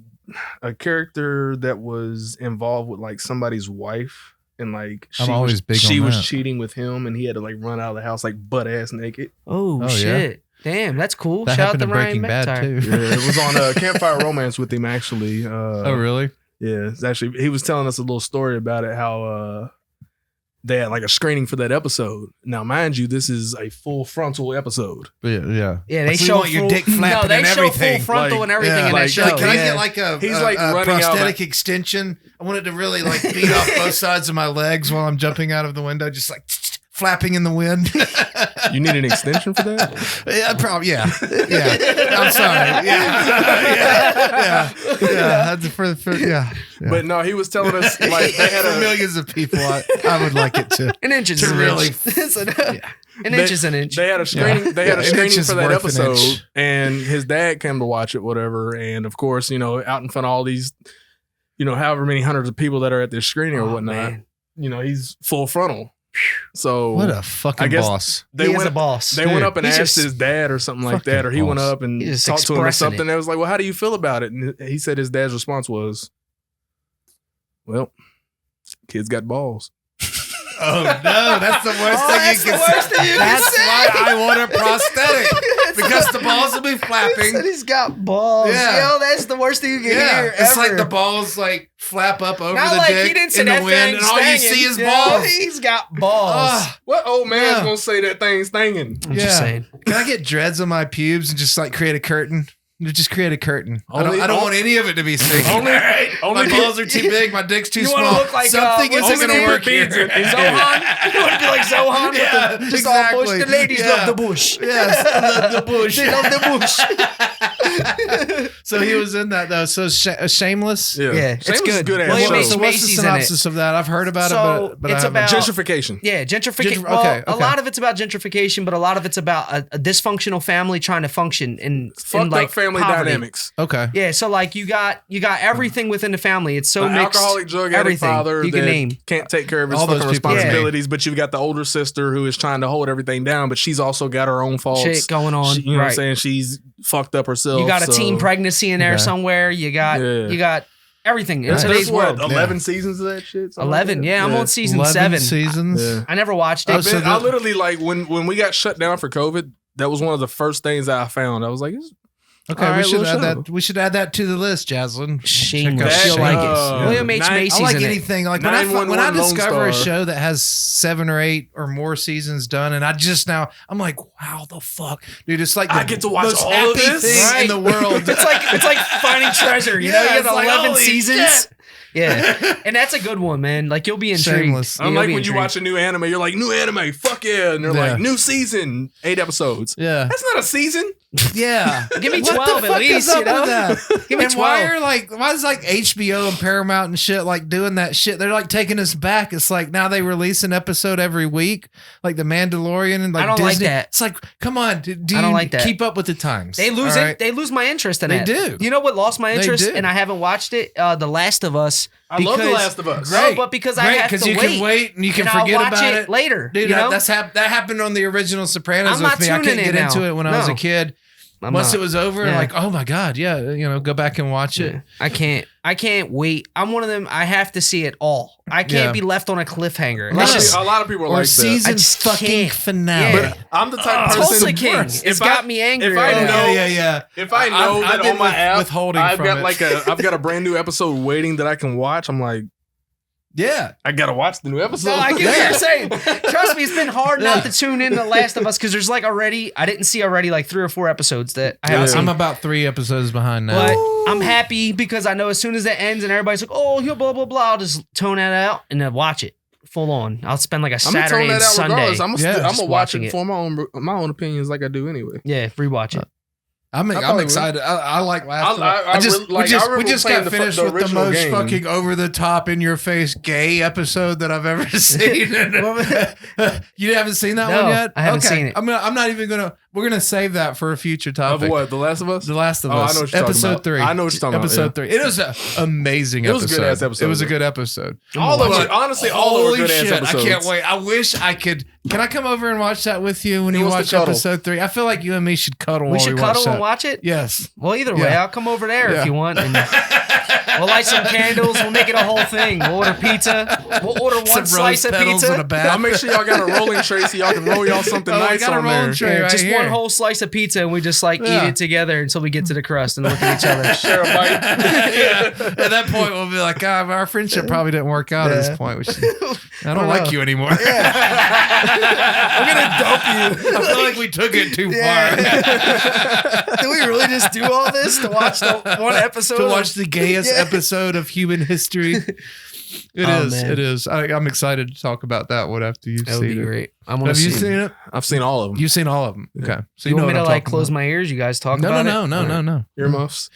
character that was involved with like somebody's wife, and like she was cheating with him, and he had to like run out of the house like butt ass naked. Oh shit! Yeah. Damn, that's cool. That Shout out to Breaking Ryan Bad McIntyre. too. Yeah, it was on Campfire Romance with him actually. Oh really? Yeah, it's actually he was telling us a little story about it. How they had like a screening for that episode. Now, mind you, this is a full frontal episode. Yeah. Yeah, they So you show want your dick flapping they and show everything. full frontal Like, and everything yeah, in like, that show. like, Can I yeah. get like a He's like running out prosthetic extension? I want it to really like beat off both sides of my legs while I'm jumping out of the window, just like flapping in the wind. You need an extension for that? Yeah, probably. Yeah. I'm sorry. Yeah. That's yeah. But no, he was telling us like they had For millions of people, I would like it to. An inch is To an really- inch. An inch is an inch. They had a screening. Yeah. They had a An screening inch is for that worth an episode, inch. and his dad came to watch it, whatever. And of course, out in front of all these, however many hundreds of people that are at this screening or whatnot, man. he's full frontal. So What a fucking I guess boss. they He went is a boss. They went up and He's asked just his dad or something like that, or he fucking went boss. up and He's just talked to him or expressing something. it. They was like, "Well, how do you feel about it?" And he said his dad's response was, "Well, kids got balls." Oh no, that's the worst thing you can say. That's why I want a prosthetic. Because the balls will be flapping. He's got balls. Yeah. Yo, that's the worst thing you can hear. It's ever. like the balls like flap up over Not the like dick he didn't say in the that wind, thing and all you see is balls. He's got balls. Ah, What old man's Yeah. gonna say that thing's stinging? I'm just saying. Can I get dreads on my pubes and just like create a curtain? Just create a curtain. I don't want any of it to be seen. Only My balls are too big. My dick's too You small. want to look like Something what's isn't his going to name? work here. Zohan? You want to be like Zohan? Yeah, with the, just all bush. exactly. The ladies Yeah. love the bush. Yes, I love the bush. They love the bush. So he was in that though. So Shameless. Yeah, it's Shameless is good. good ass William show. H. So what's the Macy's in it. synopsis of that? I've heard about So, it, but it's I haven't. about- Gentrification. Yeah, gentrification. Okay. A lot of it's about gentrification, but a lot of it's about a dysfunctional family trying to function in Fucked like up family poverty. dynamics. Okay. Yeah, so like you got everything within the family. It's so An mixed. alcoholic drug addict everything father you can that name. can't take care of his All those fucking people. responsibilities, but you've got the older sister who is trying to hold everything down, but she's also got her own faults. Shit going on. You know what I'm Right. saying? She's fucked up herself. You got a so- teen pregnancy in there Okay. somewhere. You got everything in Nice. today's There's what, world. 11 seasons of that shit? Something 11. like that? Yeah, I'm on season 11 7. seasons. Yeah. I never watched it. Oh, so I literally like when we got shut down for COVID, that was one of the first things that I found. I was like, Okay, All we right, should little add show. that. We should add that to the list, Jaslyn. Shameless. Check She'll out like Shameless. it. William H. Nine- Macy's I like in it. anything like when I 911 Lone discover a Star. show that has 7 or 8 or more seasons done, and I'm like, wow, the fuck, dude! It's like I the get to watch most all happy of this? thing in the world. It's like finding treasure. You know, Yeah, you have it's like, 11 holy seasons. shit. Yeah, and that's a good one, man. Like you'll be intrigued. Shameless. You'll Unlike be when you intrigued. watch a new anime, you're like, new anime, fuck yeah. And they're Yeah. like, new season, 8 episodes. Yeah, That's not a season. yeah. Give me What 12 the at fuck least, is up you know? with that? Give me And why 12. why is like HBO and Paramount and shit like doing that shit? They're like taking us back. It's like now they release an episode every week, like The Mandalorian and like I don't like Disney. that. It's like, come on, do I don't you like that. keep up with the times? They lose All it. right? They lose my interest in They it. do. You know what lost my They interest, do. and I haven't watched it. The Last of Us. I love The because- Last of Us. No, but because I Great, have to you wait. can wait and you can and I'll forget watch about it later. Dude, you know? that happened on the original Sopranos I'm with not me. I couldn't tuning get in into now. it when I was a No. kid. I'm Once not. it was over, Yeah. like, oh my god, yeah, go back and watch it. Yeah. I can't wait. I'm one of them. I have to see it all. I can't Yeah. be left on a cliffhanger. No. It's just a lot of people are Or like that. season I just fucking can't. finale. Yeah. But I'm the type of Tulsa person. King. If It's I- got me angry. if I right now. know- yeah. If I know I've that been on my app, withholding I've from got it. I've got a brand new episode waiting that I can watch. I'm like, Yeah. I gotta watch the new episode. No, I get what you're saying. Trust me, it's been hard not to tune in to Last of Us because there's like I didn't see already like 3 or 4 episodes that I haven't Yeah. seen. I'm about 3 episodes behind now. But I'm happy because I know as soon as that ends and everybody's like, oh, you blah, blah, blah, I'll just tone that out and then watch it full on. I'll spend like a I'm gonna Saturday tone and that out Sunday. regardless. I'm Yeah, gonna just watch watching it it. for my own opinions, like I do anyway. Yeah, rewatch it. I'm probably excited. I like Last of Us. I really- like, I remember we just playing got the finished the with the original most game. fucking over the top in your face gay episode that I've ever seen. You haven't seen that No, one yet? I haven't seen it. I'm not even gonna. We're gonna save that for a future topic. Of what? The Last of Us? The Last of Oh, I Us. know what you're talking episode about. 3. I know what you're talking about, Episode yeah. 3. It was an amazing It was a episode. good-ass episode, It was a yeah. good episode. All of But it. Honestly, all of them holy are good ass shit, episodes. I can't wait. I wish I could. Can I come over and watch that with you when Who you wants watch to cuddle? episode 3? I feel like you and me should cuddle We while should we cuddle watch and that. watch it. Yes. Well, either way, Yeah. I'll come over there Yeah. if you want. And we'll light some candles. We'll make it a whole thing. We'll order pizza. We'll order one Some slice rose of petals pizza. and a bat. I'll make sure y'all got a rolling tray so y'all can roll y'all something Oh, we nice got a on rolling there. tray. Yeah, right just here. one whole slice of pizza, and we just like Yeah. eat it together until we get to the crust and look at each other. Share a bite. Yeah. At that point, we'll be like, our friendship probably didn't work out at this point. We should, I don't like you anymore. I'm gonna dump you. I feel like we took it too far. Did we really just do all this to watch the one episode? To watch the gayest episode of human history. It Oh, is. man. It is. I'm excited to talk about that one after you've That would seen be it. great. I want Have to you see seen it. it? I've seen all of them. You've seen all of them. Okay. So You want me what to I'm like talking close about. my ears? You guys talk No, about no, it? no, no, no, no. Earmuffs.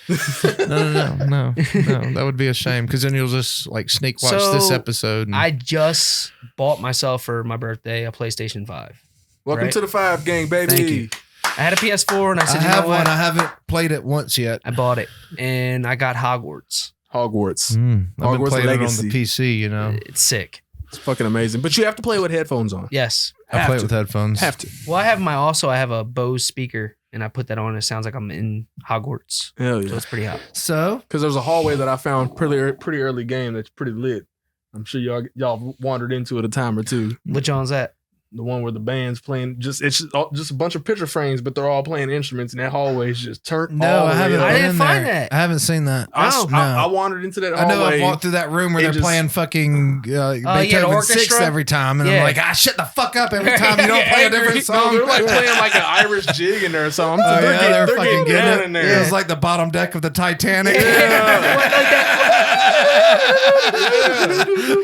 No. That would be a shame because then you'll just like sneak watch this So, episode. And, I just bought myself for my birthday a PlayStation 5. Welcome Right. to the 5 gang, baby. Thank you. I had a PS4 and I I said, you have know what? one. I haven't played it once yet. I bought it and I got Hogwarts. Hogwarts. I've been Hogwarts playing Legacy. it on the PC, you know. It's sick. It's fucking amazing. But you have to play with headphones on. Yes. I Have play it to. with headphones. Have to. Well, I have a Bose speaker and I put that on and it sounds like I'm in Hogwarts. Hell So yeah. it's pretty hot. So, Because there's a hallway that I found pretty early game that's pretty lit. I'm sure y'all wandered into it a time or two. Which one's that? The one where the band's playing, it's just a bunch of picture frames, but they're all playing instruments, and that hallway is just turned. no, all the I way haven't. up. I been didn't in find there. that. I haven't seen that. No. I wandered into that I hallway. know I've walked through that room where It they're just- playing fucking the Beethoven 6 orchestra? every time. And Yeah. I'm like, shut the fuck up every time you don't play a different No, song. they're like playing like an Irish jig in there or something. Oh, they're yeah, they're they're fucking getting down getting in it. there. It was like the bottom deck of the Titanic.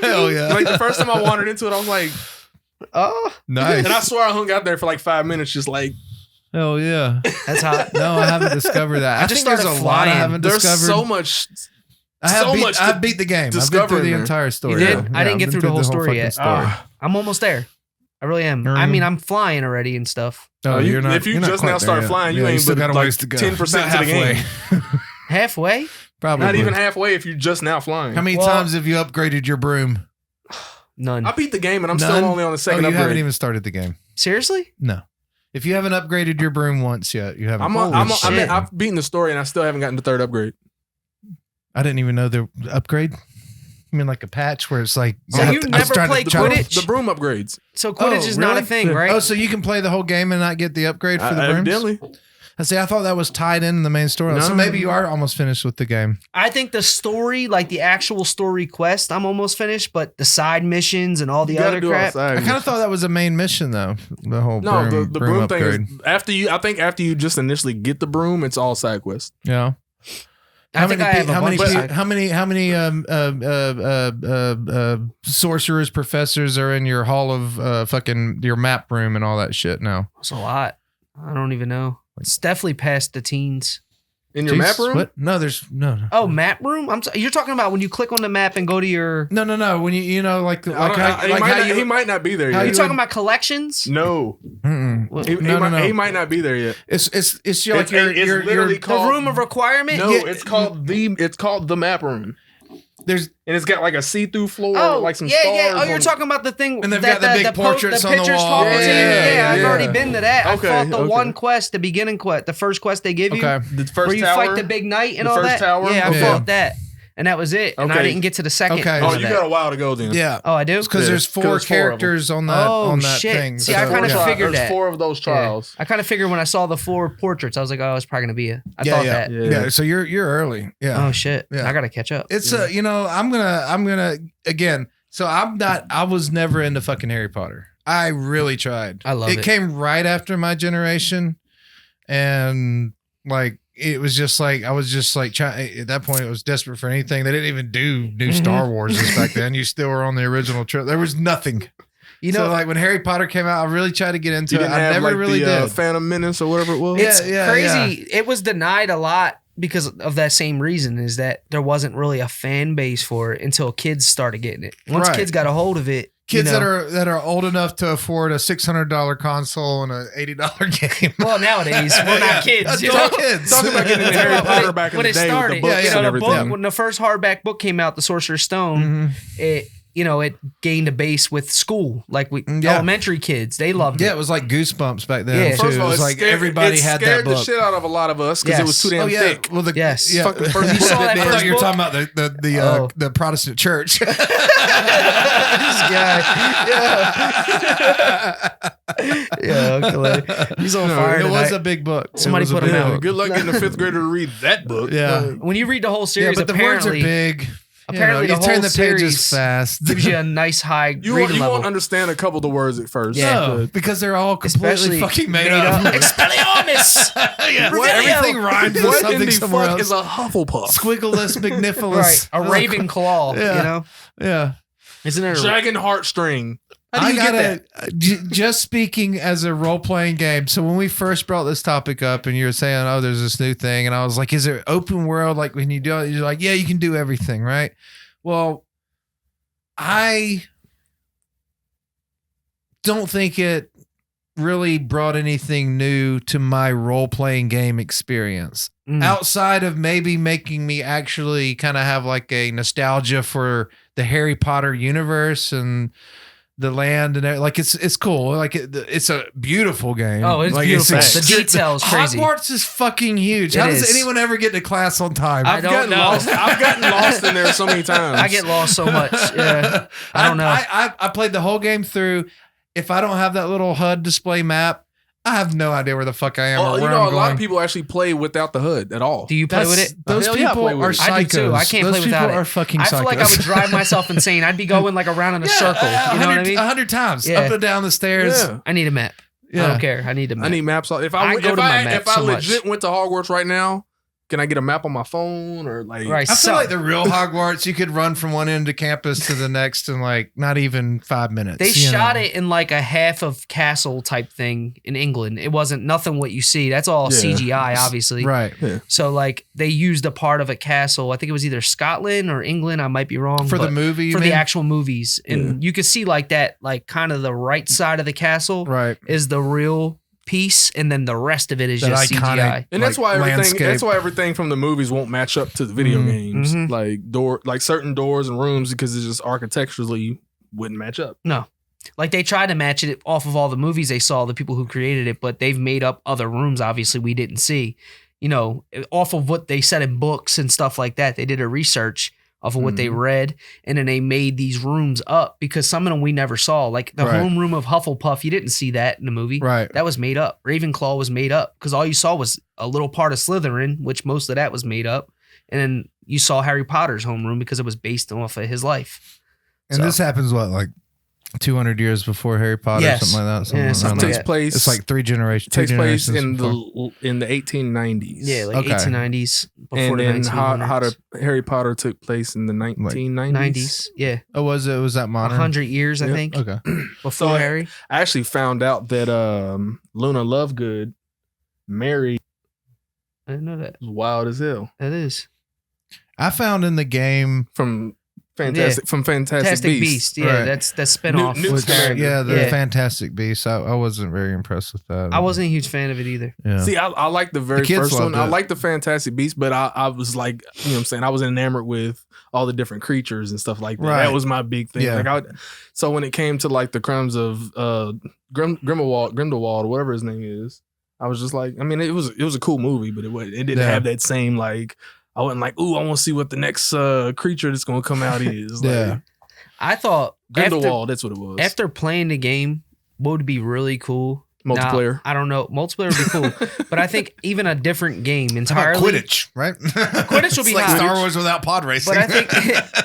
Hell yeah. Like the first time I wandered into it, I was like, Oh, Nice. and I swear I hung out there for like 5 minutes, just like Hell yeah. that's hot. No, I haven't discovered that. I just think there's a started lot I flying. haven't there's discovered. so much. I beat the game. I've been discover through in the there. entire story. You did? though. I didn't I've get been through the whole story fucking yet. story. I'm almost there. I really am. Are I you? mean, I'm flying already and stuff. Oh, if you're not. you you're not just quite now there start yet. flying, you Yeah, ain't still but got a like ways to go. 10% About to the game. halfway. Halfway? Probably. Not even halfway if you're just now flying. How many Well- times have you upgraded your broom? None. I beat the game and I'm None? still only on the Oh, second you upgrade. haven't even started the game. Seriously? No. If you haven't upgraded your broom once yet, you haven't. shit. I've beaten the story and I still haven't gotten the third upgrade. I didn't even know the upgrade. I mean, like a patch where it's like. So you never played Quidditch? The broom upgrades. So Quidditch is not a thing, right? Oh, so you can play the whole game and not get the upgrade for the brooms? Evidently. I see. I thought that was tied in the main story. No. So maybe you are almost finished with the game. I think the story, like the actual story quest, I'm almost finished, but the side missions and all the other crap. I kind of thought that was a main mission though. The whole No, the broom thing upgrade. is after you just initially get the broom, it's all side quest. Yeah. I think I have a bunch of side- how many sorcerers, professors are in your hall of fucking your map room and all that shit now? It's a lot. I don't even know. It's definitely past the teens. In your map room? What? No, there's no. Oh, map room? You're talking about when you click on the map and go to your... No. When you know like he might not be there how yet. You're talking about collections? No. He might not be there yet. It's your literally The called room of requirement? No, Yeah. it's called the map room. there's And it's got like a see-through floor, like some yeah. stars. Oh, you're talking about the thing. And they've got the big portraits on the pictures wall. talking to you. Yeah, I've yeah. already been to that. Okay, I fought the okay. one quest, the beginning quest, the first quest they give you. okay. The first Where you tower. fight the big knight and The all first that. tower? Yeah, I Okay. fought that. And that was it. And I Okay. didn't get to the second. Okay. one Oh, of you that. got a while to go then. Yeah. Oh, I do? Because Yeah, there's 'cause four there's 4 of them. characters on that Oh, that shit. thing. See, I kinda yeah. figured There's that. 4 of those trials. I kind of figured when I saw the 4 portraits, I was like, oh, it's probably gonna be I Yeah, thought yeah. that. Yeah. So you're early. Yeah. Oh shit! Yeah. I gotta catch up. It's I'm gonna again. So I was never into fucking Harry Potter. I really tried. I love it. It came right after my generation, and like it was just like I was just like trying. At that point, it was desperate for anything. They didn't even do new Star Wars back then. You still were on the original trip. There was nothing. You know, so like when Harry Potter came out, I really tried to get into You it. didn't I have never like really the did. Phantom Menace or whatever it was. it's yeah, crazy. It was denied a lot because of that same reason. Is that there wasn't really a fan base for it until kids started getting it. Once Right. kids got a hold of it, Kids you know, that are old enough to afford a $600 console and a $80 game. well, nowadays we're not kids. You know? Adult kids. Talk about getting into Harry Potter back in when the it day started, with the books yeah, and the everything. book, when the first hardback book came out, The Sorcerer's Stone, it gained a base with school, like elementary kids. They loved it. Yeah, it was like Goosebumps back then. Yeah. too. First of all, it was like scared, everybody had that scared book. the shit out of a lot of us because it was too damn thick. Well, Yes. Yeah. Fucking first You book saw that that I did- thought you were book? talking about the Protestant church. This guy. Yeah, okay. He's on fire. It was tonight. a big book. Somebody It was a put 'em big out. book. Good luck getting a 5th grader to read that book. Yeah. When you read the whole Yeah, series, but the words are apparently, big. apparently you the turn whole the pages series fast. gives you a nice high You reading level. won't understand a couple of the words at first. Yeah. No, because they're all completely Especially fucking made up. Expelliarmus! Yeah, Revelio! everything rhymes with What in something the somewhere fuck else. is a Hufflepuff? Squiggleless, Magnifilus. Right, a Ravenclaw. Yeah. You know, Yeah. isn't it? Dragon Heartstring. How do you get that? Just speaking as a role playing game. So when we first brought this topic up, and you were saying, "Oh, there's this new thing," and I was like, "Is it open world? Like when you do it, you're like, yeah, you can do everything, right?" Well, I don't think it really brought anything new to my role playing game experience. Outside of maybe making me actually kind of have like a nostalgia for the Harry Potter universe and the land and like it's cool. Like it's a beautiful game. Oh, it's like, beautiful. ex- The detail is crazy. Hogwarts is fucking huge. How It does is. anyone ever get to class on time? I've don't gotten know. lost. I've gotten lost in there so many times. I get lost so much. Yeah, I don't know. I played the whole game through. If I don't have that little HUD display map, I have no idea where the fuck I am or Oh, where you know, I'm a lot going. of people actually play without the hood at all. Do you play with it? Those Hell yeah, I people play with are it. psychos. I do too. I can't Those play without people it. are fucking I psychos. feel like I would drive myself insane. I'd be going like around in a circle. You know what I mean? 100 times Yeah. up and down the stairs. Yeah. I need a map. I Yeah. don't care. I need a map. I need maps. If I I go if to my I map if I so much. legit went to Hogwarts right now, can I get a map on my phone or like? Right. I So- feel like the real Hogwarts, you could run from one end of campus to the next in like not even 5 minutes. They you shot know? it in like a half of castle type thing in England. It wasn't nothing what you see. That's all Yeah. CGI, obviously. Right. So like they used a part of a castle. I think it was either Scotland or England. I might be wrong. For the but movie, you for mean? the actual movies, and you could see like that, like kind of the right side of the castle Right. is the real piece, and then the rest of it is That just iconic- CGI. And that's like, why everything. landscape. That's why everything from the movies won't match up to the video games. Mhm. Like certain doors and rooms because it's just architecturally wouldn't match up. No. Like they tried to match it off of all the movies they saw, the people who created it, but they've made up other rooms, obviously, we didn't see. You know, off of what they said in books and stuff like that. They did a research off of what they read, and then they made these rooms up because some of them we never saw. Like the homeroom of Hufflepuff, you didn't see that in the movie. Right. That was made up. Ravenclaw was made up because all you saw was a little part of Slytherin, which most of that was made up. And then you saw Harry Potter's homeroom because it was based off of his life. And this happens, what, like 200 years before Harry Potter, something like that. Something takes place. It's like three generations. Takes place in before. the 1890s. Yeah, like 1890s. Before And the then 1900s. how Harry Potter took place in the 1990s. 90s. Yeah, Oh, was that modern? 100 years, I Yep. think, Okay. before So, Harry. I actually found out that Luna Lovegood married I didn't know that. was wild as hell That is I found in the game. from Fantastic Beasts. Yeah, Right. that's spinoff. Newt with Harry. Scamander. The Yeah. Fantastic Beasts. I wasn't very impressed with that. I wasn't a huge fan of it either. Yeah. See, I like the very The kids first one. loved I it. like the Fantastic Beasts, but I was like, you know what I'm saying? I was enamored with all the different creatures and stuff like that. Right. That was my big thing. Yeah. Like so when it came to like the crimes of Grindelwald, whatever his name is, I was just like, I mean, it was a cool movie, but it didn't have that same like, I wasn't like, ooh, I want to see what the next creature that's gonna come out is. Like, Yeah. I thought Grindelwald, that's what it was. after playing the game, what would be really cool? Multiplayer. Now, I don't know. Multiplayer would be cool, but I think even a different game How entirely. about Quidditch, right? Quidditch will be It's like hot. Star Wars without pod racing. But I think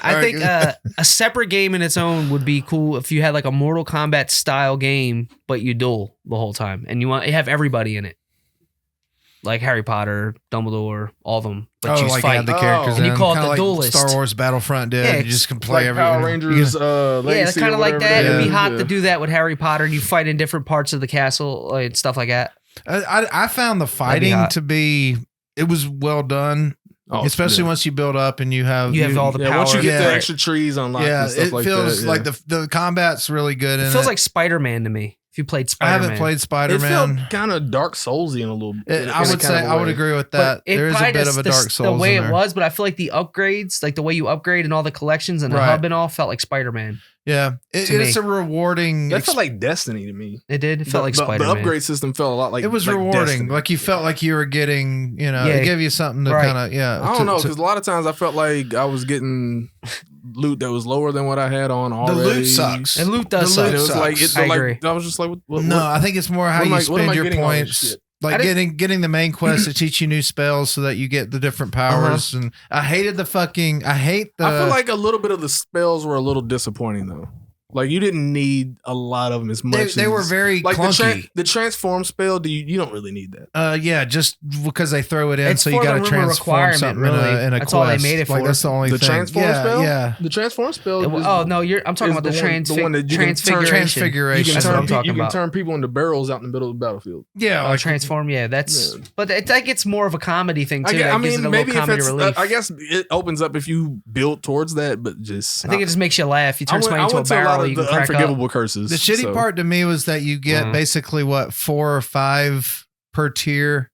I think Alright. a separate game in its own would be cool if you had like a Mortal Kombat style game, but you duel the whole time, and you have everybody in it, like Harry Potter, Dumbledore, all of them. But you like fight. have the characters And you in, call it kinda the like duelist. Star Wars Battlefront did. Yeah, You just can It's play like every Power Rangers yeah, Legacy kind or of like whatever that. it It'd be is. hot Yeah. to do that with Harry Potter, and you fight in different parts of the castle and stuff like that. I found the fighting hot. to be. It was well done, Oh, especially yeah. once you build up and you have all the Yeah, power. once you get the Yeah. extra trees unlocked Yeah, and stuff it like feels that. yeah. like the combat's really good. It feels like Spider-Man to me. If you played I Spider-Man, haven't played It Spider-Man. felt kind of Dark Soulsy in a little bit. I would say I would agree with that. But it There is a probably bit just of a Dark Souls the way in it there. was, but I feel like the upgrades, like the way you upgrade and all the collections and the Right. hub and all, felt like Spider-Man. Yeah, To it's me. a rewarding. That felt like Destiny to me. It did. It felt like the Spider-Man. upgrade system felt a lot like it was like rewarding. Destiny. Like you felt like you were getting. Yeah. It gave you something to Right. kind of I don't know because a lot of times I felt like I was getting loot that was lower than what I had on The already. loot sucks. And loot does The suck. loot And it was sucks. like I like agree. I was just like, what, No, I think it's more how what am you I- what am spend I your getting all this points. shit? Like I didn't- getting the main quest to teach you new spells so that you get the different powers. And I hated the fucking. I hate the. I feel like a little bit of the spells were a little disappointing though. Like you didn't need a lot of them as much. they were as- very like clunky. the transform spell. You don't really need that. Yeah, just because they throw it in, It's so you for got the to rumor transform requirement, something really. in a That's quest. all they made it Like for. that's the only The thing. transform yeah, spell. Yeah, The transform spell. is- No, I'm talking is about the one that you can turn- transfiguration. Transfiguration. You can That's what turn I'm talking you can about. turn people into barrels out in the middle of the battlefield. yeah. Oh, Like, transform, yeah, that's. Yeah. But that gets more of a comedy thing too. I That gives mean, it a maybe little if comedy it's, relief. I guess it opens up if you build towards that, but just I think it just makes you laugh. You turn somebody into a to a lot barrel, of you the can crack up. unforgivable curses. the shitty so. part to me was that you get basically what 4 or 5 per tier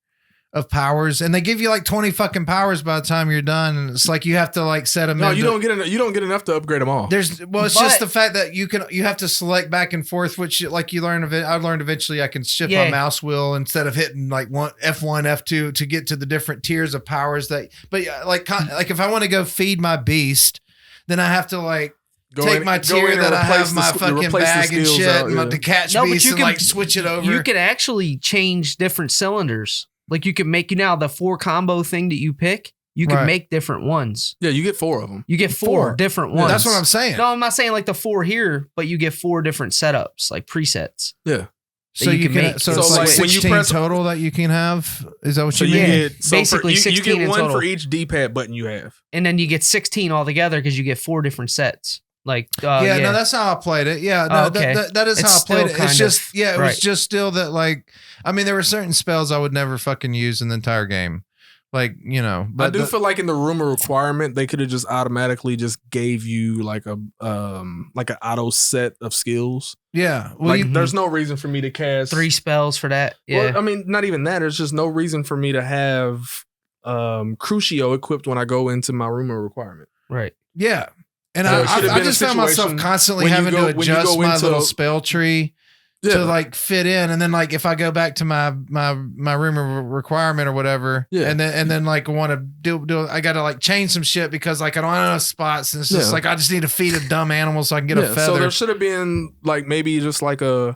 of powers, and they give you like 20 fucking powers by the time you're done, and it's like you have to like set them. No, you don't get enough to upgrade them all. It's But- just the fact that you have to select back and forth, which like you learn of it. I learned eventually I can shift my Yeah. mouse wheel instead of hitting like F1, F2 to get to the different tiers of powers that. But yeah, like if I want to go feed my beast, then I have to like. Take my tier that I have my fucking bag and shit, and my catch No, but beast, you and can- like switch it over. You can actually change different cylinders. Like you can make the 4 combo thing that you pick. You can Right. make different ones. Yeah, you get 4 of them. You get 4 4. different Yeah, ones. that's what I'm saying. No, I'm not saying like the 4 here, but you get 4 different setups, like presets. Yeah. So you you can can, make. so So it's like like when you 16 press- total that you can have. Is that what So you you mean? get basically you 16 get in one total. for each D-pad button you have. And then you get 16 altogether because you get 4 different sets. Like Yeah, no, that's how I played it. Yeah, no, Oh, okay. that is It's how I played still it. It's kind just, of- yeah, it right. was just still that, like, I mean, there were certain spells I would never fucking use in the entire game. Like, you know, But I but do feel like in the rumor requirement, they could have just automatically just gave you like an auto set of skills. yeah. Well, Like you, there's no reason for me to cast 3 spells for that. Yeah. Well, I mean, not even that. There's just no reason for me to have Crucio equipped when I go into my rumor requirement. right. yeah. And So it should have I been a just found myself situation constantly when you having go- to when you adjust go my into- little spell tree to like fit in, and then like if I go back to my room of requirement or whatever, and then like want to do I got to like change some shit because like I don't have enough spots, and it's just like I just need to feed a dumb animal so I can get a feather. So there should have been like maybe just like a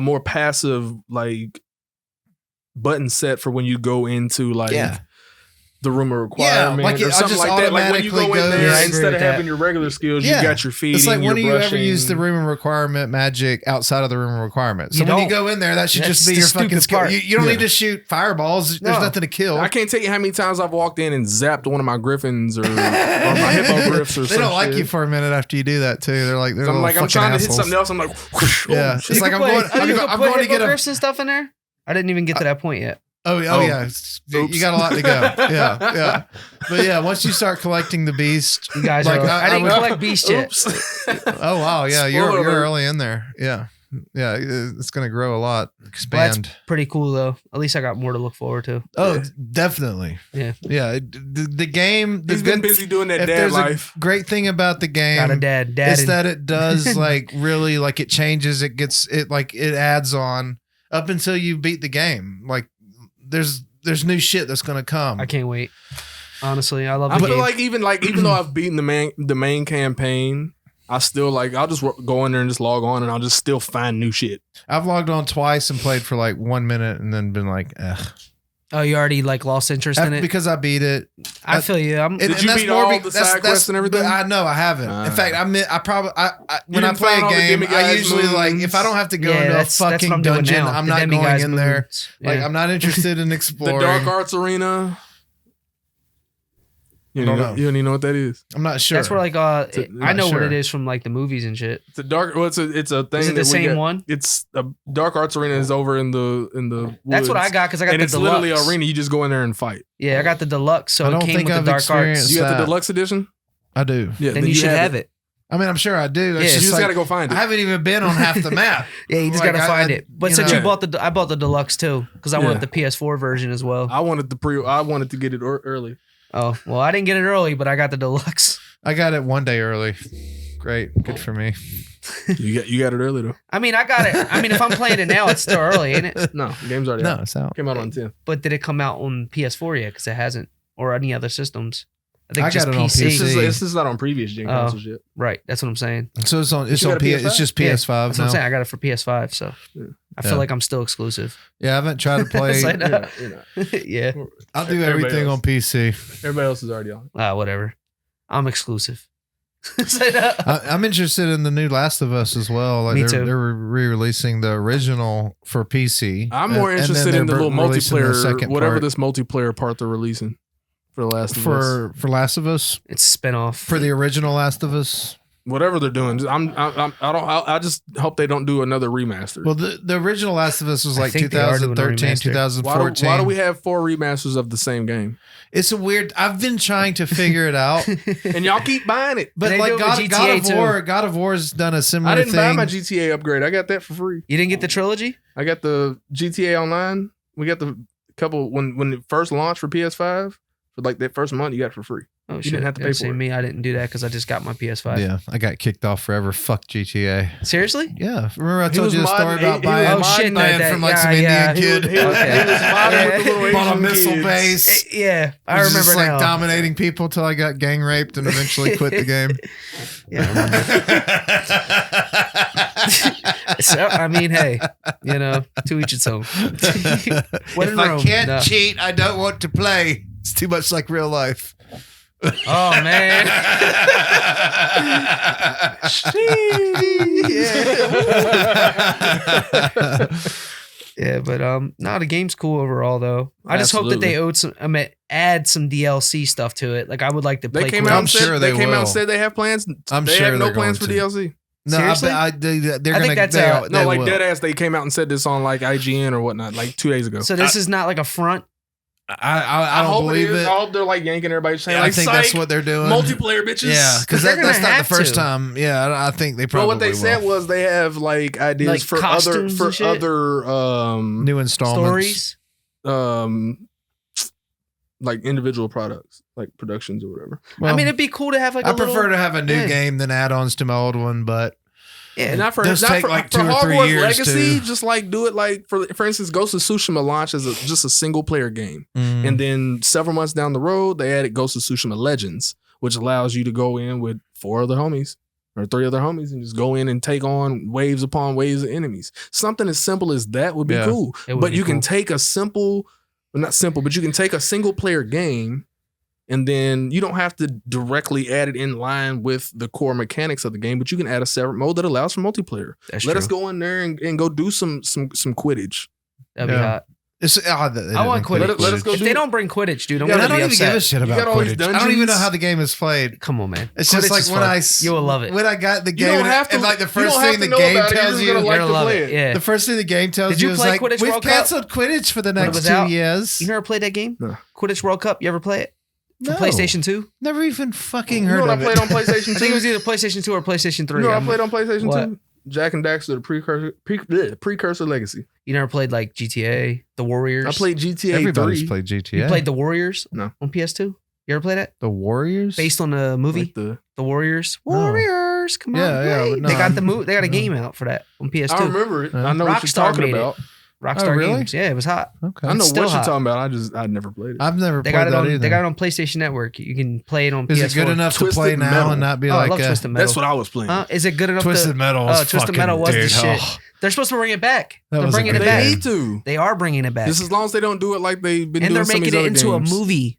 more passive like button set for when you go into like the room of requirement like or something like that. Like when you go in there, instead of having your regular skills, you got your feeding. It's like when do you brushing. ever use the room of requirement magic outside of the room of requirement? So when you go in there, that should just be your fucking skill. You don't need to shoot fireballs. There's nothing to kill. I can't tell you how many times I've walked in and zapped one of my griffins or my hippogriffs or something. They don't like you for a minute after you do that too. They're like, I'm trying to hit something else. I'm like, yeah. It's like I'm going to get a griffs and stuff in there. I didn't even get to that point yet. Oh yeah, you got a lot to go. Yeah. But yeah, once you start collecting the beast, you guys like, I didn't collect beast yet. Oh wow, yeah, you're early in there. Yeah, it's gonna grow a lot, expand. Well, that's pretty cool though. At least I got more to look forward to. Oh, definitely. Yeah. The game. He's been busy doing that dad life. Great thing about the game, got a dad is that it does like really like it changes. It gets it like it adds on up until you beat the game. Like. There's new shit that's gonna come. I can't wait. Honestly, I love. I feel like even though I've beaten the main campaign, I still like I'll just go in there and just log on and I'll just still find new shit. I've logged on twice and played for like 1 minute and then been like, ugh. Oh, you already like lost interest in it because I beat it. I feel you. Did you beat all the side quests and everything? No, I haven't. In fact, I probably when I play a game, I usually like if I don't have to go into a fucking dungeon, I'm not going in there. Like I'm not interested in exploring the Dark Arts Arena. You don't even know what that is. I'm not sure. That's where like I know what it is from like the movies and shit. It's a dark. Well, it's a thing. Is it the same one? It's a Dark Arts Arena is over in the woods. That's what I got because I got the deluxe. And it's literally an arena. You just go in there and fight. Yeah, I got the deluxe, so it came with the Dark Arts. You got the deluxe edition? I do. Yeah, then you should have it. I mean, I'm sure I do. You just gotta go find it. I haven't even been on half the map. Yeah, you just gotta find it. But since I bought the deluxe too, because I wanted the PS4 version as well. I wanted to get it early. Oh well, I didn't get it early, but I got the deluxe. I got it one day early. Great, good for me. You got it early though. I mean, I got it. I mean, if I'm playing it now, it's still early, ain't it? No, the game's already out. No, it's out. Came out on 10. But did it come out on PS4 yet? Because it hasn't, or any other systems. I think I just got it on PC. This is not on previous gen consoles yet. Right, that's what I'm saying. So it's just PS5 that's now. what I'm saying. I got it for PS5, so I feel like I'm still exclusive. Yeah, I haven't tried to play. Yeah, I'll do everything on PC. Everybody else is already on. Whatever. I'm exclusive. I'm interested in the new Last of Us as well. Like Me too. They're re-releasing the original for PC. I'm more interested in the little multiplayer, whatever this multiplayer part they're releasing for the Last of Us. For Last of Us, it's spinoff for the original Last of Us. Whatever they're doing, I just hope they don't do another remaster. Well, the original Last of Us was like 2013, 2014. Why do we have 4 remasters of the same game? It's a weird. I've been trying to figure it out, and y'all keep buying it. But like God of War's done a similar thing. I didn't buy my GTA upgrade. I got that for free. You didn't get the trilogy? I got the GTA Online. We got the couple when it first launched for PS5. For like that first month, you got it for free. Oh shit! You didn't have to pay for it. Me, I didn't do that because I just got my PS5. Yeah, I got kicked off forever. Fuck GTA. Seriously? Yeah. Remember I told you the story about buying from like some Indian kid. He was modding with the little bought a Asian missile kids. base. Yeah, I remember just now. Like dominating people till I got gang raped and eventually quit the game. Yeah. So, I mean, hey, to each its own. If I can't cheat, I don't want to play. It's too much like real life. Oh man. Yeah, but the game's cool overall though. I just hope that they add some DLC stuff to it. Like I would like to play. They came out and said they have plans. They have no plans for DLC. No, seriously? they're I think that's deadass. They came out and said this on like IGN or whatnot, like 2 days ago. So this is not like a front. I don't believe it. I hope they're like yanking everybody saying, I think that's what they're doing. Multiplayer bitches. Yeah, because that's not the first time. Yeah, I think they probably. Well, what they said was they have like ideas like for other new installments, stories, like individual products, like productions or whatever. Well, I mean, it'd be cool to have like. I prefer to have a new game than add-ons to my old one, but Yeah. And not for Those take like 2 for or 3 Hogwarts years Legacy, to- just like do it like for instance, Ghost of Tsushima launched as just a single player game. Mm. And then several months down the road, they added Ghost of Tsushima Legends, which allows you to go in with 4 other homies or 3 other homies and just go in and take on waves upon waves of enemies. Something as simple as that would be Yeah. cool. It would But be you can cool. take a simple, well, not simple, but you can take a single player game and then you don't have to directly add it in line with the core mechanics of the game, but you can add a separate mode that allows for multiplayer. That's Let true. us go in there and go do some Quidditch. That'd be Yeah. hot. It's odd that they I want didn't include Quidditch. Let us go If do they it. don't bring Quidditch, dude, I'm Yeah, and I gonna don't be even give a upset. shit You about got all these Quidditch. I don't even know dungeons. how the game is played. Come on, man. It's Quidditch just like is when fun. You will love it. when I got the You game don't have to. and like the you first don't have thing to the know game about it. You're tells just you, gonna You're like gonna to love play it. it. Yeah. the first thing the game tells Did you you is play like, Quidditch we've World Cup? canceled Quidditch for the When it next was 2 out? years. You never played that game? No. Quidditch World Cup. You ever play it? For No. PlayStation 2? Never even fucking You heard know what I of played it. on PlayStation 2? I think it was either PlayStation 2 or PlayStation 3. You know what I I'm- played on PlayStation What? 2? Jack and Daxter, the precursor Legacy. You never played like GTA, The Warriors? I played GTA Everybody's 3. played GTA. You played The Warriors? No. On PS2? You ever play that? the Warriors? Based on the movie, Like the, The Warriors? No. Warriors, come on. Yeah, yeah, play. but no, they got the movie. They got a no. game out for that on PS2. I remember it. Yeah. I know what you're Rockstar talking made it. about. Rockstar Oh, really? Games. Yeah, it was hot. Okay. I know Still what you're hot. talking about. I'd never played it. I've never They played got it that on. either. They got it on PlayStation Network. You can play it on Is PS4. it good enough to Twisted play now Metal. and not be Oh, I like love a Twisted Metal. That's what I was playing. Is it good enough? Twisted Metal? Is Twisted fucking, Metal was the dude, shit. oh. They're supposed to bring it back. That They're was a bringing it good back. They game. need to. They are bringing it back. Just as long as they don't do it like they've been And doing they're some of making these it other into games. a movie.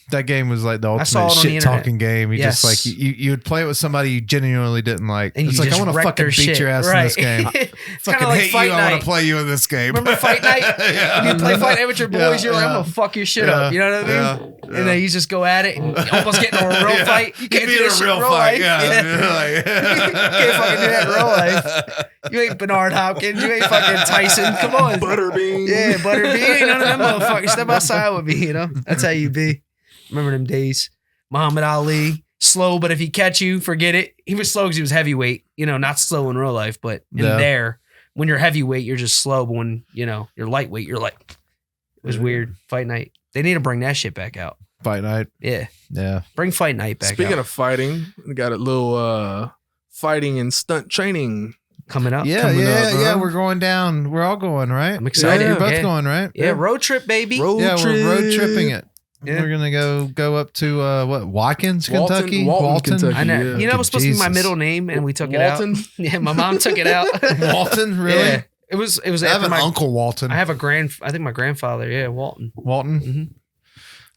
That game was like the I saw ultimate it on the shit talking internet. game. You just Yes. like you would play it with somebody you genuinely didn't like. And It's you like I just want to wreck fucking their beat shit. your ass right. in this game. It's Fucking kind of like hate Fight you. I want Night. to play you in this game. Remember Fight Night? Yeah. When you play Fight Night with your boys, Yeah, you're like, I'm yeah. gonna fuck your shit Yeah, up. You know what I mean? yeah, And then you just go at it and almost get into a real Yeah. fight. You can't Be do in this a shit real in real fight. life. Yeah. You can't fucking do that in real life. You ain't Bernard Hopkins. You ain't fucking Tyson. Come on. Butterbean. Yeah, Butterbean. Ain't none of them motherfuckers. Step outside with me, you know? That's how you be. Remember them days. Muhammad Ali, slow, but if he catch you, forget it. He was slow because he was heavyweight. You know, not slow in real life, but in Yeah. there, when you're heavyweight, you're just slow. But when, you know, you're lightweight, you're like, it was weird. Fight Night. They need to bring that shit back out. Fight Night. Yeah. Yeah. Bring Fight Night back Speaking out. of fighting, we got a little fighting and stunt training. Coming up. Yeah, Coming yeah, up, yeah. huh? We're going down. We're all going, right? I'm excited. You're both Yeah. going, right? Yeah, road trip, baby. Road Yeah, trip. we're road tripping it. Yeah. We're gonna go up to what? Watkins, Walton- Kentucky. Walton, Kentucky. I know. Yeah. You know, it was supposed to be my Jesus. middle name, and we took Walton? it out. Yeah, my mom took it out. Walton, really? Yeah. It was I have after an my uncle Walton. I have a I think my grandfather, yeah, Walton. Walton. hmm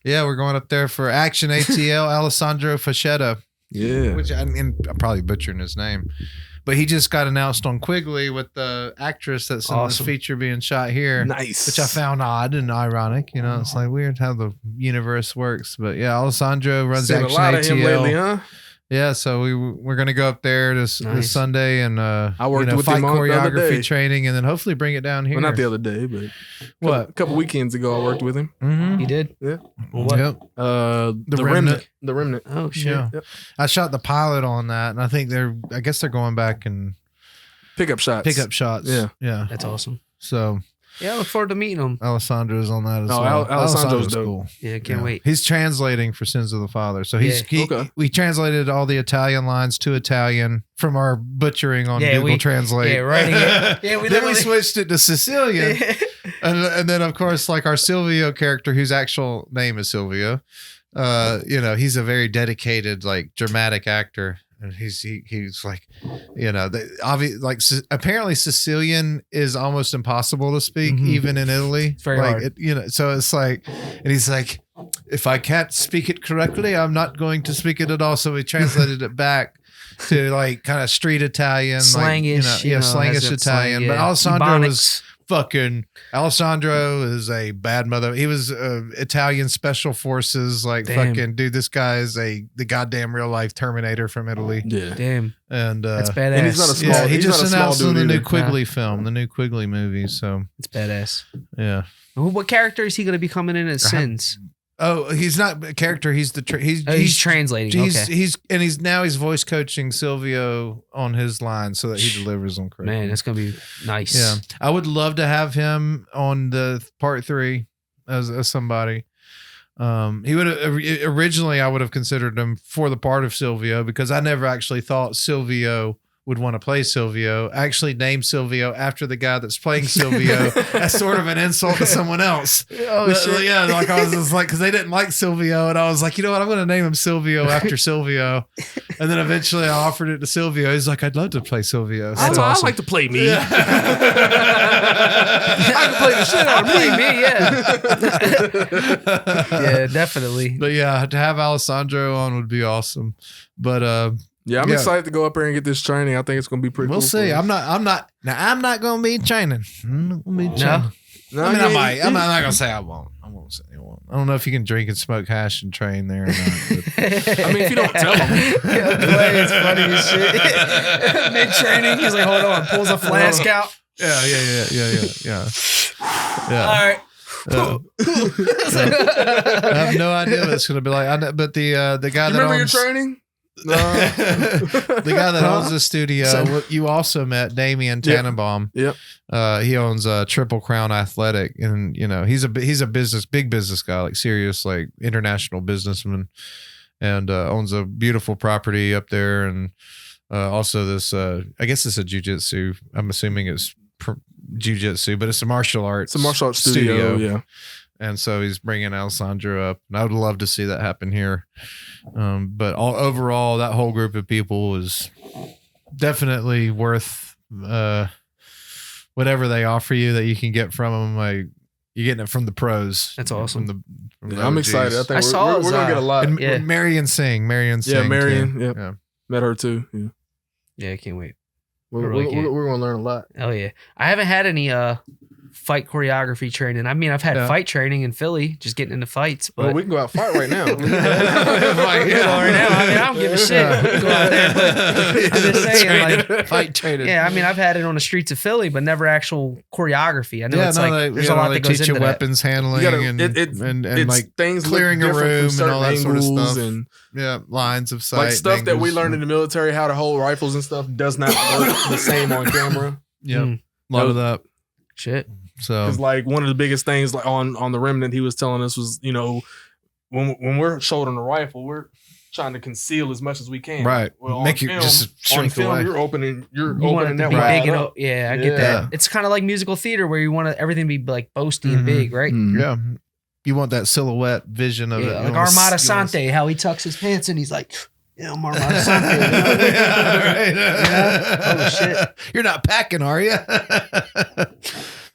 Yeah, we're going up there for Action ATL. Alessandro Fascetta, Yeah. which I mean, I'm probably butchering his name, but he just got announced on Quigley with the actress that's in Awesome. this feature being shot here. Nice. Which I found odd and ironic. You know, it's like weird how the universe works. But yeah, Alessandro runs Seen a Action lot of him ATL. lately, huh? Yeah, so we're gonna go up there this Nice. Sunday and I worked with fight him on the other choreography day. training, and then hopefully bring it down here. Well, not the other day, but What? a couple weekends ago, I worked with him. Mm-hmm. You did? Yeah. What? Yep. The Remnant. Remnant. The Remnant. Oh shit. Yeah. Yep. I shot the pilot on that, and I think I guess they're going back and Pickup shots. pick up shots. Yeah. Yeah. That's awesome. So Yeah, I look forward to meeting him. Alessandro's on that as Oh, well. Alessandro's dope. cool. Yeah, can't Yeah. wait. He's translating for Sins of the Father. So Okay. we translated all the Italian lines to Italian from our butchering on Yeah, Google we- Translate. yeah, writing it. Yeah, we then we literally- switched it to Sicilian. And then of course, like our Silvio character, whose actual name is Silvio, he's a very dedicated, like dramatic actor. And he's like, apparently Sicilian is almost impossible to speak, Mhm. even in Italy. It's very like, hard. so it's like, and he's like, if I can't speak it correctly, I'm not going to speak it at all. So we translated it back to like kind of street Italian, Slangish, slangish has that Italian. slang, But yeah. Alessandro was Ebonics. Alessandro is a bad mother. He was Italian special forces, like Damn. fucking dude. This guy is the goddamn real life Terminator from Italy, Yeah. Damn, and that's badass. and he's not a small- yeah, he he's just not a small announced in dude the new either. Quigley film, the new Quigley movie. So It's badass. yeah. What character is he going to be coming in as Sins? Oh, he's not a character. He's the He's translating. Okay. He's voice coaching Silvio on his lines so that he delivers them correctly. Man, that's going to be nice. Yeah, I would love to have him on the part 3 as somebody. He would originally I would have considered him for the part of Silvio because I never actually thought Silvio would want to play Silvio actually named Silvio after the guy that's playing Silvio as sort of an insult to someone else. Oh, shit. Yeah, like I was just like, because they didn't like Silvio, and I was like, you know what, I'm going to name him Silvio after Silvio. And then eventually I offered it to Silvio. He's like, I'd love to play Silvio. That's awesome. I like to play me. Yeah. I can play the shit out of me. Yeah, definitely. But yeah, to have Alessandro on would be awesome. But yeah, I'm excited to go up there and get this training. I think it's going to be pretty cool. We'll see. I'm not going to be training. I'm not going to be training. No, I mean, I might. I'm not going to say I won't. I won't say I won't. I don't know if you can drink and smoke hash and train there or not. But. I mean, if you don't tell them. It's funny as shit. Mid-training, he's like, hold on, pulls a flask out. Yeah. All right. I have no idea what it's going to be like. But the guy that remember owns, your training? the guy that owns the studio, you also met Damian Tannenbaum. Yep. He owns Triple Crown Athletic, and he's a big business guy, like serious, like international businessman, and owns a beautiful property up there, and also this I guess it's a jiu-jitsu. I'm assuming it's jiu-jitsu, but it's a martial arts. It's a martial arts studio. Yeah. And so he's bringing Alessandro up, and I would love to see that happen here. But overall, that whole group of people is definitely worth whatever they offer you that you can get from them. Like you're getting it from the pros. That's awesome. From the I'm excited. I think we're going to get a lot. And Marion Singh. Yeah, Marion. Too. Yeah. Met her too. Yeah, I can't wait. We're going to learn a lot. Oh yeah, I haven't had any fight choreography training. I mean, I've had fight training in Philly, just getting into fights. But we can go out fight right now. I mean, I don't give a shit. We can go out there, but I'm just saying, like, fight training. Yeah, I mean, I've had it on the streets of Philly, but never actual choreography. I know it's there's a lot that goes into weapons handling and like things clearing a room and all that sort of stuff. And lines of sight. Like stuff that we learned in the military, how to hold rifles and stuff, does not work the same on camera. Yeah, a lot of that shit. So it's like one of the biggest things, like on the Remnant, he was telling us was, when we're shouldering a rifle, we're trying to conceal as much as we can. Right. Well, make you just shrink away. You're opening that wide up. Yeah, I get that. It's kind of like musical theater where you want everything to be like boasty and big, right? Mm-hmm. Yeah. You want that silhouette vision of it. Like Armada Sante, how he tucks his pants and he's like, I'm Armada Sante. Oh shit. You're not packing, are you?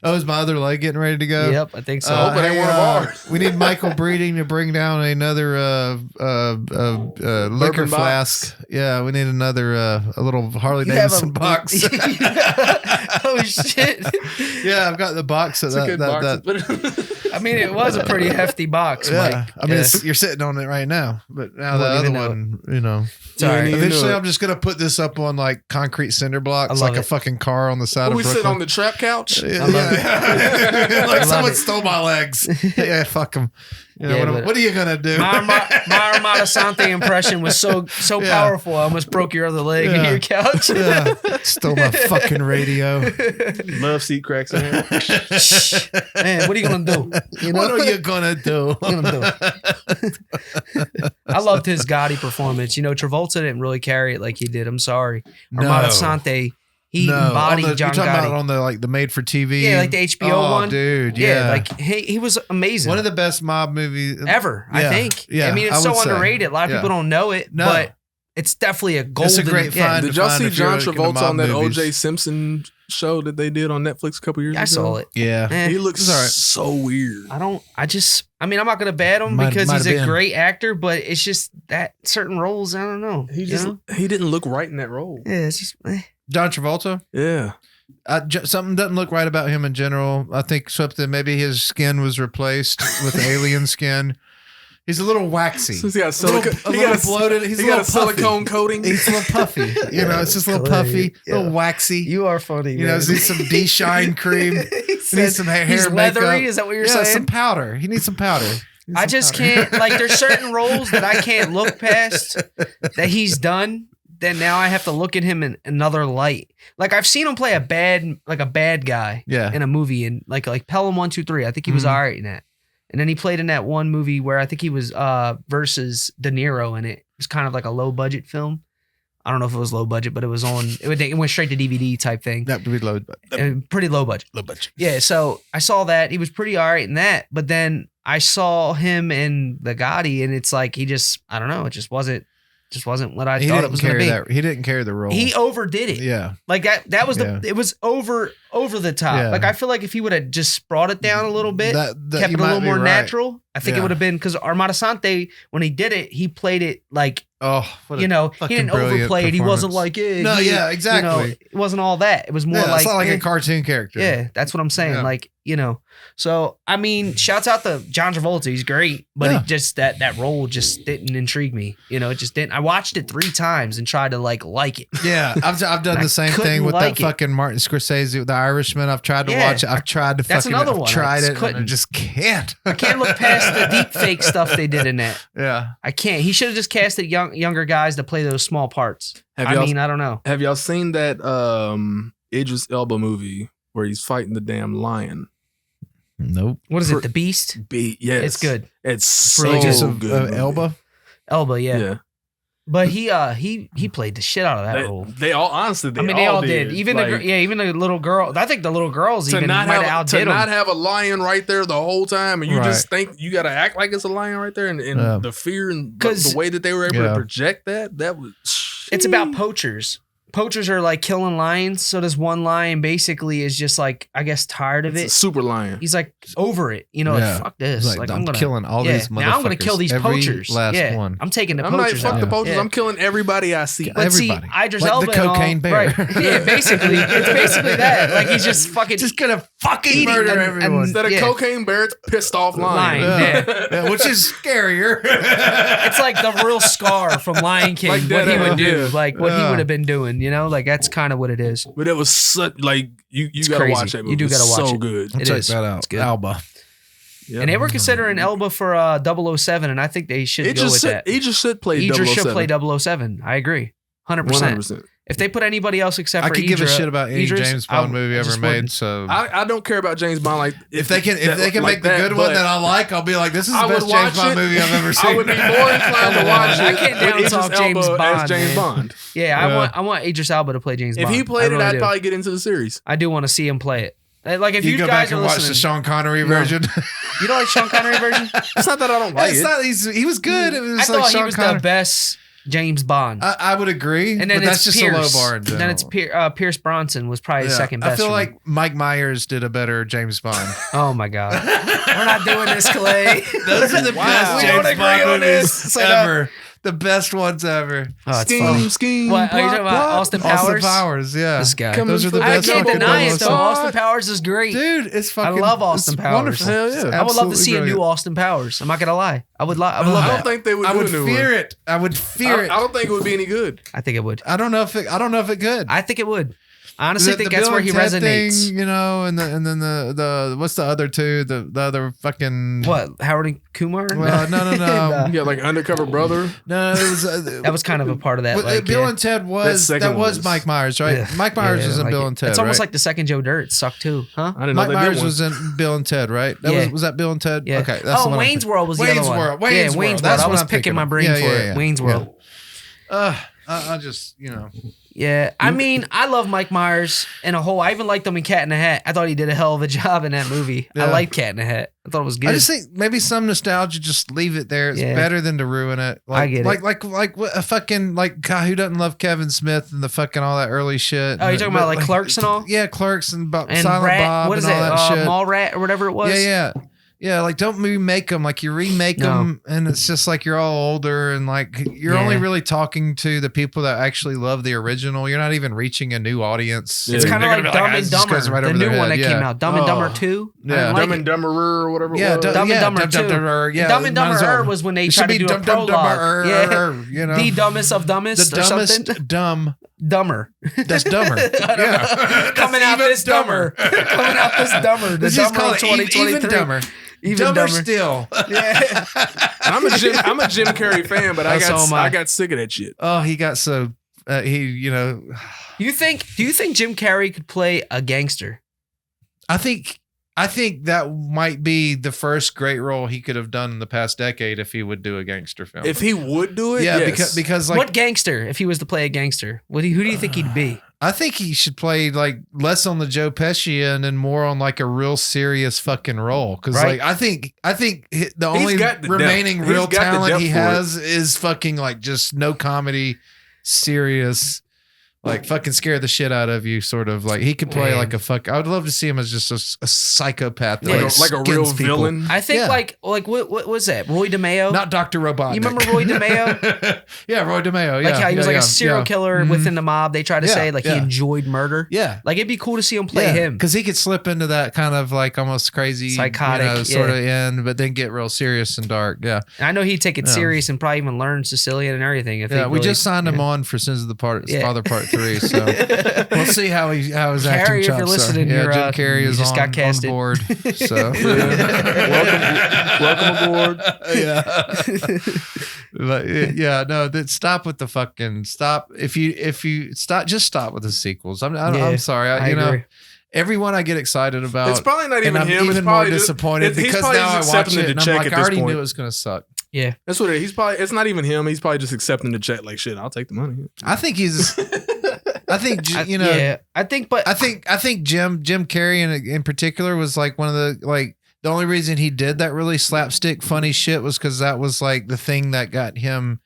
Oh, is my other leg getting ready to go? Yep, I think so. But ain't one of ours. We need Michael Breeding to bring down another liquor flask. Yeah, we need another a little Harley Davidson box. Oh shit! Yeah, I've got the box of that. I mean, it was a pretty hefty box. Yeah, Mike. I mean, you're sitting on it right now, but now the other one, Sorry. Eventually, I'm just gonna put this up on like concrete cinder blocks, like a fucking car on the side of Brooklyn. We sit on the trap couch. Like someone stole my legs. Yeah, fuck them. What are you gonna do? My Armada Sante impression was so powerful. I almost broke your other leg in your couch. Yeah. Stole my fucking radio. Love seat cracks in here. Man, what are you gonna do? What are you gonna do? I loved his gaudy performance. Travolta didn't really carry it like he did. I'm sorry. Armada Sante. He embodied John Gotti. You're talking about on the made for TV? Yeah, like the HBO one. Dude, like he was amazing. One of the best mob movies ever, I think. Yeah, I mean, it's so underrated. A lot of people don't know it, but it's definitely a golden. It's a great find. Did y'all see John Travolta on that O.J. Simpson show that they did on Netflix a couple years ago? I saw it. Yeah. He looks so weird. I'm not going to bad him because he's a great actor, but it's just that certain roles, I don't know. He didn't look right in that role. Yeah, it's just... John Travolta? Yeah. Something doesn't look right about him in general. I think something, maybe his skin was replaced with alien skin. He's a little waxy. He's got bloated. He's got a silicone coating. He's a little puffy. It's just a little puffy, a little waxy. You are funny. He needs some D-Shine cream. He needs some hair he's makeup. Leathery. Is that what you're saying? Some powder. He needs some powder. I just can't. Like, there's certain roles that I can't look past that he's done. Then now I have to look at him in another light. Like, I've seen him play a bad guy in a movie in like Pelham 1, 2, 3. I think he was all right in that. And then he played in that one movie where I think he was versus De Niro in it. It was kind of like a low budget film. I don't know if it was low budget, but it was on. It went straight to DVD type thing. That would be low. Pretty low budget. Low budget. Yeah, so I saw that he was pretty all right in that, but then I saw him in the Gotti, and it's like I don't know, it just wasn't what I thought it was going to be. He didn't carry the role. He overdid it. Yeah, like that was it was over the top. Yeah. Like I feel like if he would have just brought it down a little bit, kept it a little more natural, I think it would have been, because Armada Sante, when he did it, he played it like. Oh, he didn't overplay it. He wasn't like, exactly. It wasn't all that. It was more like, it's not like a cartoon character. Yeah, that's what I'm saying. Yeah. Like, so I mean, shouts out to John Travolta. He's great, but it just that role just didn't intrigue me. It just didn't. I watched it 3 times and tried to like it. Yeah, I've done the same thing with that fucking Martin Scorsese, The Irishman. I've tried to watch it. I've tried to That's fucking. another one. Tried I it. And I just can't. I can't look past the deep fake stuff they did in that. Yeah, I can't. He should have just casted younger guys to play those small parts. I don't know. Have y'all seen that Idris Elba movie where he's fighting the damn lion? Nope. What is it? The Beast? Yes. It's good. It's so good. Elba? Elba, yeah. But he played the shit out of that role. They all, honestly, they all did. Even even the little girl. I think the little girls even might have outdid him. To not have a lion right there the whole time, and you just think you got to act like it's a lion right there, and the fear and the way that they were able to project that was. It's about poachers. Poachers are like killing lions. So this one lion basically is just like, I guess, tired of it. A super lion. He's like over it. Like, fuck this. Like I'm killing all these motherfuckers. Now I'm going to kill these poachers. Last one. I'm taking the I'm poachers like, fuck out. the poachers. I'm killing everybody I see. But everybody. See, Idris like Elba the cocaine bear. Right. Yeah, basically. It's basically that. Like he's just fucking. Just going to fucking murder everyone. Instead of cocaine bear, it's pissed off lion. Which is scarier. It's like the real Scar from Lion King. Like what he would do. Like what he would have been doing. Like that's kind of what it is. But it was such like you gotta watch that movie. You do gotta watch it. So good. Check that out. It's good. Alba. Yep. And they were considering Elba for 007, and I think they should go with that. Idris should play 007. Idris should play 007. I agree. 100%. If they put anybody else except for I could give a shit about any James Bond movie ever made. So I don't care about James Bond. Like if they can make the good one that I like, I'll be like, this is the best James Bond movie I've ever seen. I would be more inclined to watch it. I can't down talk James Bond as James Bond. Yeah, I want Idris Elba to play James Bond. If he played it, I'd probably get into the series. I do want to see him play it. Like if you go guys back and watch the Sean Connery version. You don't like Sean Connery version? It's not that I don't like it. He was good. It was I thought he was the best James Bond. I would agree, and then but that's just Pierce. a low bar. In then it's Pierce Bronson was probably the second best. I feel like Mike Myers did a better James Bond. Oh my god, we're not doing this, Clay. Those are the best James Bond movies ever. The best ones ever. Oh, it's funny. Scheme. What are you talking about? Austin Powers? Austin Powers, yeah. This guy. Those are the best. I can't deny it though. Austin Powers is great, dude. It's fucking. I love Austin Powers. Wonderful. Hell yeah. I would love to see a new Austin Powers. I'm not gonna lie. I would love. I don't think they would. I would do a new fear one. it. I would fear it. I don't think it would be any good. I think it would. I don't know if it could. I think it would. I honestly think that's where he resonates. Thing, and then the what's the other two? The other fucking what? Howard and Kumar? Well, no. Yeah, like Undercover Brother. No, it was, that was kind of a part of that. Like, Bill and Ted was Mike Myers, right? Yeah. Mike Myers was in Bill and Ted. It's almost right? like the second Joe Dirt sucked too, huh? I didn't know Mike Myers was in Bill and Ted, right? Was that Bill and Ted? Yeah. Okay, that's the one. Wayne's World was the other one. Wayne's World. I was picking my brain for it. Wayne's World. I just Yeah, I mean, I love Mike Myers in a whole. I even liked him in Cat in the Hat. I thought he did a hell of a job in that movie. Yeah. I liked Cat in the Hat. I thought it was good. I just think maybe some nostalgia, just leave it there. It's better than to ruin it. Like, I get it. Like a fucking God, who doesn't love Kevin Smith and the fucking all that early shit. Oh, you're talking about like Clerks and all? Yeah, Clerks and Silent Rat, Bob what is and all that shit. Mallrat or whatever it was. Yeah, like don't remake them. Like you remake them, and it's just like you're all older, and like you're only really talking to the people that actually love the original. You're not even reaching a new audience. It's kind of like Dumb and Dumber, the new one that came out. Dumb and Dumber 2. Yeah, Dumb and Dumberer or whatever. Yeah, Dumb and Dumber 2. Yeah, Dumb and Dumberer was when they tried to do a prologue. Yeah, the dumbest of dumbest. The dumbest dumb. Dumber. That's dumber. Yeah. Coming out this dumber. Coming out this dumber. The dumber of 2023. Even dumber. Even dumber still. Yeah. I'm a Jim Carrey fan, but I got sick of that shit. Oh, he got so Do you think Jim Carrey could play a gangster? I think I think that might be the first great role he could have done in the past decade if he would do a gangster film. If he would do it, yeah, yes. because like what gangster? If he was to play a gangster, who do you think he'd be? I think he should play like less on the Joe Pesci end and more on like a real serious fucking role. Because Right. like I think the only got the remaining depth. He's real got the talent depth he for it. has is fucking like just no comedy, serious. Like fucking scare the shit out of you, sort of like he could play Man. like a fuck. I would love to see him as just a psychopath, that, Yeah. like a real skins people. villain. I think Yeah. like what was that? Roy DeMeo? Not Dr. Robotnik. You remember Roy DeMeo? Yeah, Roy DeMeo. Like yeah, how he was yeah, like yeah, a serial yeah. killer Mhm. within the mob. They try to Yeah, say like he yeah. enjoyed murder. Yeah. Like it'd be cool to see him play him. Because he could slip into that kind of like almost crazy, Psychotic, sort yeah. of end, but then get real serious and dark. Yeah. And I know he'd take it Yeah. serious and probably even learn Sicilian and everything. If Yeah, he we really- just signed him yeah. on for Sins of the Yeah. Father Part 3. So we'll see how his acting Carrey, if chops you're listening, are. Yeah, you're, Jim Carrey you is just on, got casted. on board. So Welcome aboard. yeah. But yeah, no, stop with the fucking stop. If you stop, just stop with the sequels. I'm Yeah, sorry. I You know, agree. everyone I get excited about. It's probably not and even I'm him. even It's more probably just- disappointed he's because probably now I just watch accepting it the and I'm check like, at I this already point. knew it was gonna suck. Yeah. That's what it is. He's probably. It's not even him. He's probably just accepting the check. Like shit, I'll take the money. I think he's. I think you know. Yeah, I think, but I think Jim Carrey in particular was like one of the like the only reason he did that really slapstick funny shit was because that was like the thing that got him.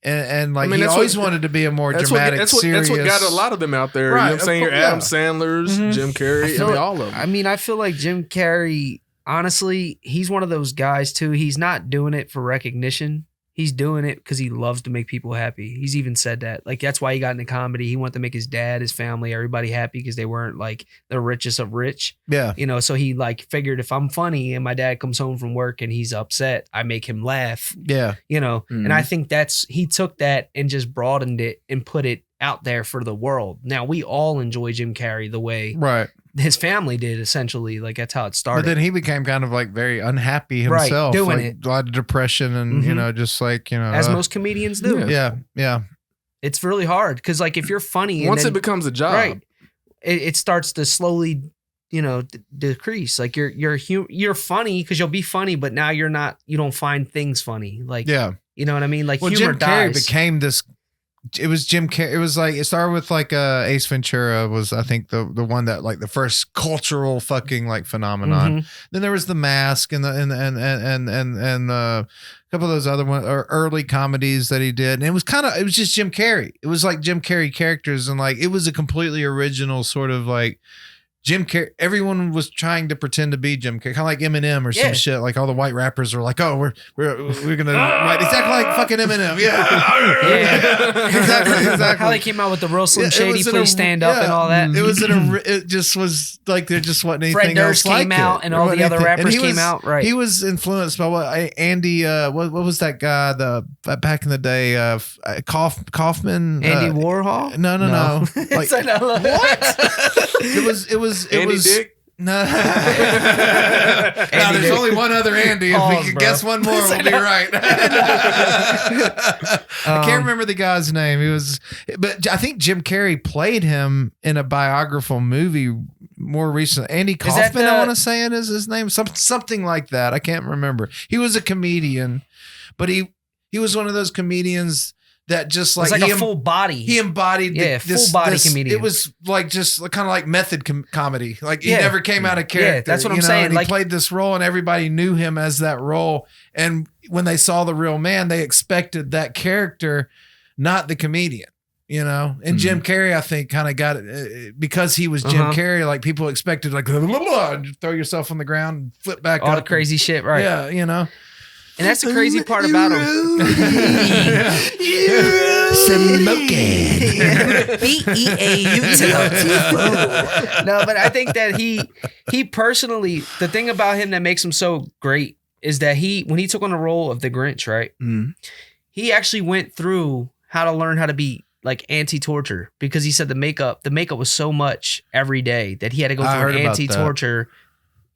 And like I mean, he that's always what- wanted to be a more That's dramatic, what serious. got a lot of them out there. Right, You know what I'm of saying? Your course, Adam yeah. Sandlers, Mhm. Jim Carrey, feel all of them. I mean, I feel like Jim Carrey, honestly, he's one of those guys too. He's not doing it for recognition. He's doing it because he loves to make people happy. He's even said that. Like, that's why he got into comedy. He wanted to make his dad, his family, everybody happy because they weren't like the richest of rich. Yeah, You know, so he like figured if I'm funny and my dad comes home from work and he's upset, I make him laugh, yeah, you know? Mhm. And I think he took that and just broadened it and put it out there for the world. Now we all enjoy Jim Carrey the way right. his family did, essentially. Like that's how it started. But then he became kind of like very unhappy Right, himself, doing like, it. a lot of depression and you Mhm. know, just like you know, As most comedians do. yeah. It's really hard because like if you're funny and Once then, it becomes a job, right, it starts to slowly, you know, decrease. Like you're funny because you'll be funny, but now you don't find things funny. Like Yeah. you know what I mean? Like Well, humor Jim Carrey dies. became this. It was Jim Carrey. It was like it started with like Ace Ventura was I think the one that like the first cultural fucking like phenomenon. Mhm. Then there was The Mask and a couple of those other one or early comedies that he did, and it was just Jim Carrey. It was like Jim Carrey characters, and like it was a completely original sort of like. Jim Carrey, everyone was trying to pretend to be Jim Carrey, kind of like Eminem or some Yeah. shit. Like all the white rappers were like, "Oh, we're gonna write exactly like fucking Eminem." Yeah, Yeah. exactly. How they came out with the real Slim Yeah, it Shady, was in please a- stand up yeah. and all that. It was it just was like there just wasn't Fred anything else Durst like came it. out and There all wasn't the other anything- and rappers he came was- out, right. He was influenced by Andy. What was that guy? Back in the day, Kaufman. Andy Warhol? No. Like, It's another- It was Andy Dick. No, Andy there's Dick. only one other Andy. If Pause, we can bro. guess one more, we'll be right. I can't remember the guy's name. But I think Jim Carrey played him in a biographical movie more recently. Andy Is that Kaufman, I the- want to say it is his name. Something like that. I can't remember. He was a comedian, but he was one of those comedians that just It's like, like a full body. he embodied full body comedian. It was like just kind of like method comedy. Like he Yeah. never came out of character. Yeah, that's what I'm you know, saying. And he Like- played this role, and everybody knew him as that role. And when they saw the real man, they expected that character, not the comedian. You know, and Jim Carrey, I think, kind of got it because he was Jim Carrey. Like people expected, like blah, blah, blah, and throw yourself on the ground, and flip back, all up the crazy shit, right? Yeah, you know. And that's the crazy part about him. Smoking. BEAUTIFUL. No, but I think that he personally, the thing about him that makes him so great is that when he took on the role of the Grinch, right? He actually went through how to learn how to be like anti-torture because he said the makeup was so much every day that he had to go I through heard an about that. anti-torture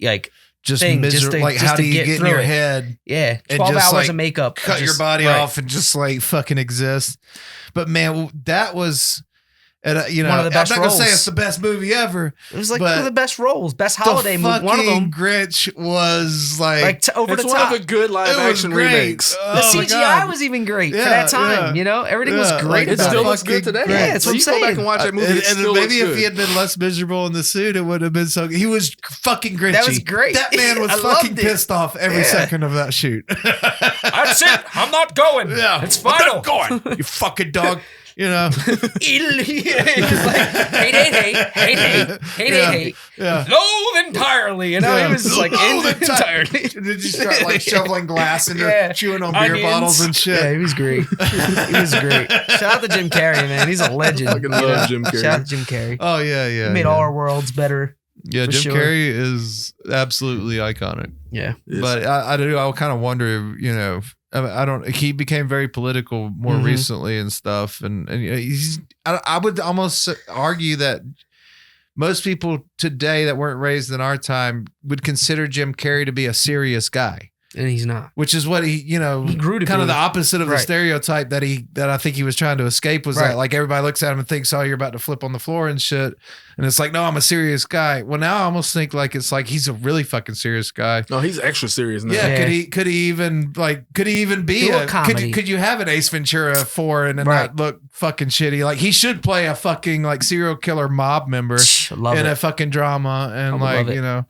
like Just thing, miserable. Like, just how to do you get get in through your it. head? Yeah, And 12 just, hours like, of makeup. Cut your just- body right. off and just like fucking exist. But man, that was And One of the best I'm not gonna say roles. it's the best movie ever. It was like But one of the best roles, best holiday the movie. One of them, Grinch was like over It's the one top. of the good live it was action great. remakes. The Oh my CGI God. was even great for Yeah, that time. yeah. You know, everything was Yeah, great. like, It about still it. looks good today. Yeah, that's so what you I'm go back saying. and watch that movie. And it still looks maybe if good. he had been less miserable in the suit, it would have been so. He was fucking Grinchy. That was great. That man was I fucking loved it. pissed off every second of that shoot. That's it. I'm not going. Yeah, It's final. going. You fucking dog. You know. It's like, hate. Yeah. Loathe entirely. You know, Yeah. he was like Loathe entirely. Did you start like shoveling glass and Yeah. chewing on beer Onions. bottles and shit? Yeah, he was great. He was great. Shout out to Jim Carrey, man. He's a legend. I fucking love Jim Carrey. Shout out to Jim Carrey. Oh yeah, yeah. He made all our worlds better. Yeah, for Jim sure. Carrey is absolutely iconic. Yeah. Yes. But I kind of wonder, you know, I don't. He became very political more Mhm. recently and stuff, and you know, I would almost argue that most people today that weren't raised in our time would consider Jim Carrey to be a serious guy, And he's not. which is what he grew to kind of be. the opposite of the Right. stereotype that I think he was trying to escape was Right. that like everybody looks at him and thinks, oh, you're about to flip on the floor and shit, and it's like, no, I'm a serious guy. Well, now I almost think like it's like he's a really fucking serious guy. No, he's extra serious now. Yeah, Yeah. could he even be Do a a comedy. could you have an Ace Ventura 4 and then Right. not look fucking shitty? Like he should play a fucking like serial killer mob member Love in it. a fucking drama and I would like love it. you know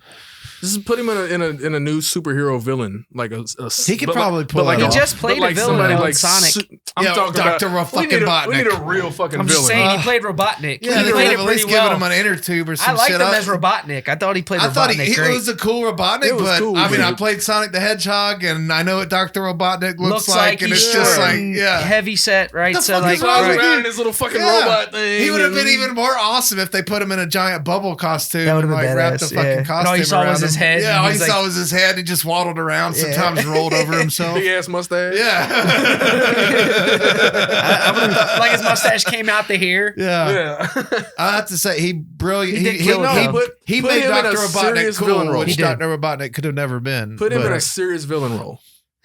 This is put him in a new superhero villain, like a He could but probably pull but it He off. just played but a villain somebody on Sonic. I'm Yeah, talking Dr. about fucking we need Robotnik. a real fucking I'm just villain. saying, he played Robotnik. yeah, he they played could it have at pretty least given well. him an inner tube or I some liked shit. him as Robotnik. I thought he played I Robotnik thought he great. was a cool Robotnik, It was but cool, I mean, dude. I played Sonic the Hedgehog, and I know what Dr. Robotnik looks like, and he's it's just short like, and yeah. heavy set, right? The So fuck like, is wrong with Flies you? around in his little fucking Yeah. robot thing. He would have been and- even more awesome if they put him in a giant bubble costume That would've and been like wrapped the badass, fucking yeah. costume And all you saw around was his him. head, Yeah, and all he's you like- saw was his head. He just waddled around. Yeah. Sometimes rolled over himself. big ass mustache. Yeah. I would have thought like his mustache came out to here. Yeah. Yeah. I have to say he brilliant. He did kill it, though. He Put made him in a Dr. Robotnik serious villain cool, role. which He did. Dr. Robotnik could have never been. Put him but- in a serious villain role.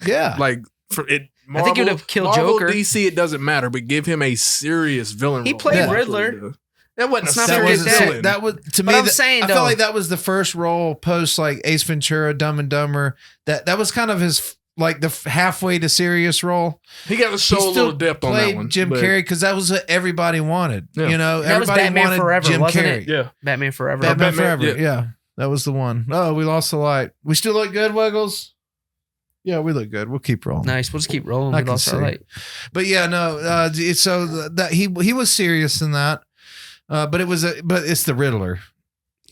yeah. Like for it. I think he would have killed Marvel, Joker. DC, it doesn't matter, but give him a serious villain He role. played That's what Riddler. he does. That wasn't Let's a not that forget serious was that. villain. that was to But me. I'm saying, I felt though- like that was the first role post like Ace Ventura, Dumb and Dumber. That was kind of his like the halfway to serious role. He got to show He a little depth on that played one. Jim but- Carrey because that was what everybody wanted. Yeah. You know, That was everybody Batman wanted Forever, Jim wasn't Carrey. it? Yeah. Batman Forever. Batman Batman, Forever. Yeah, that was the one. Oh, we lost the light. We still look good, Wiggles. Yeah, we look good. We'll keep rolling. Nice. We'll just keep rolling. I We can lost our see. light. But yeah, no. So that he was serious in that, but it's the Riddler.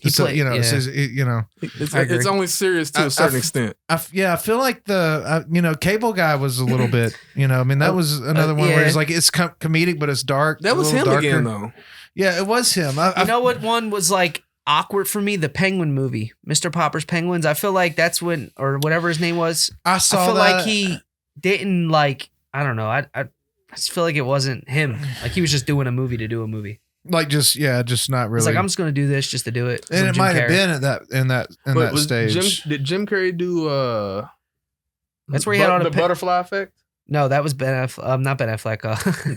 He So, played- you know, yeah. It's I agree. it's only serious to I- a certain I- extent. I feel like Cable Guy was a little bit, I mean, that was another one where yeah. it's like, it's comedic, but it's dark. That a was little him darker. again, though. Yeah, it was him. You know what one was like awkward for me? The Penguin movie, Mr. Popper's Penguins. I feel like that's when, or whatever his name was. I saw I feel that. like he didn't like. I don't know. I just feel like it wasn't him. Like he was just doing a movie to do a movie. like just not really. It's like I'm just gonna do this just to do it. and I'm it Jim might have Carrey. been in that Was stage. did Jim Carrey do That's where he had all the the butterfly effect? No, that was Ben Affleck. Not Ben Affleck.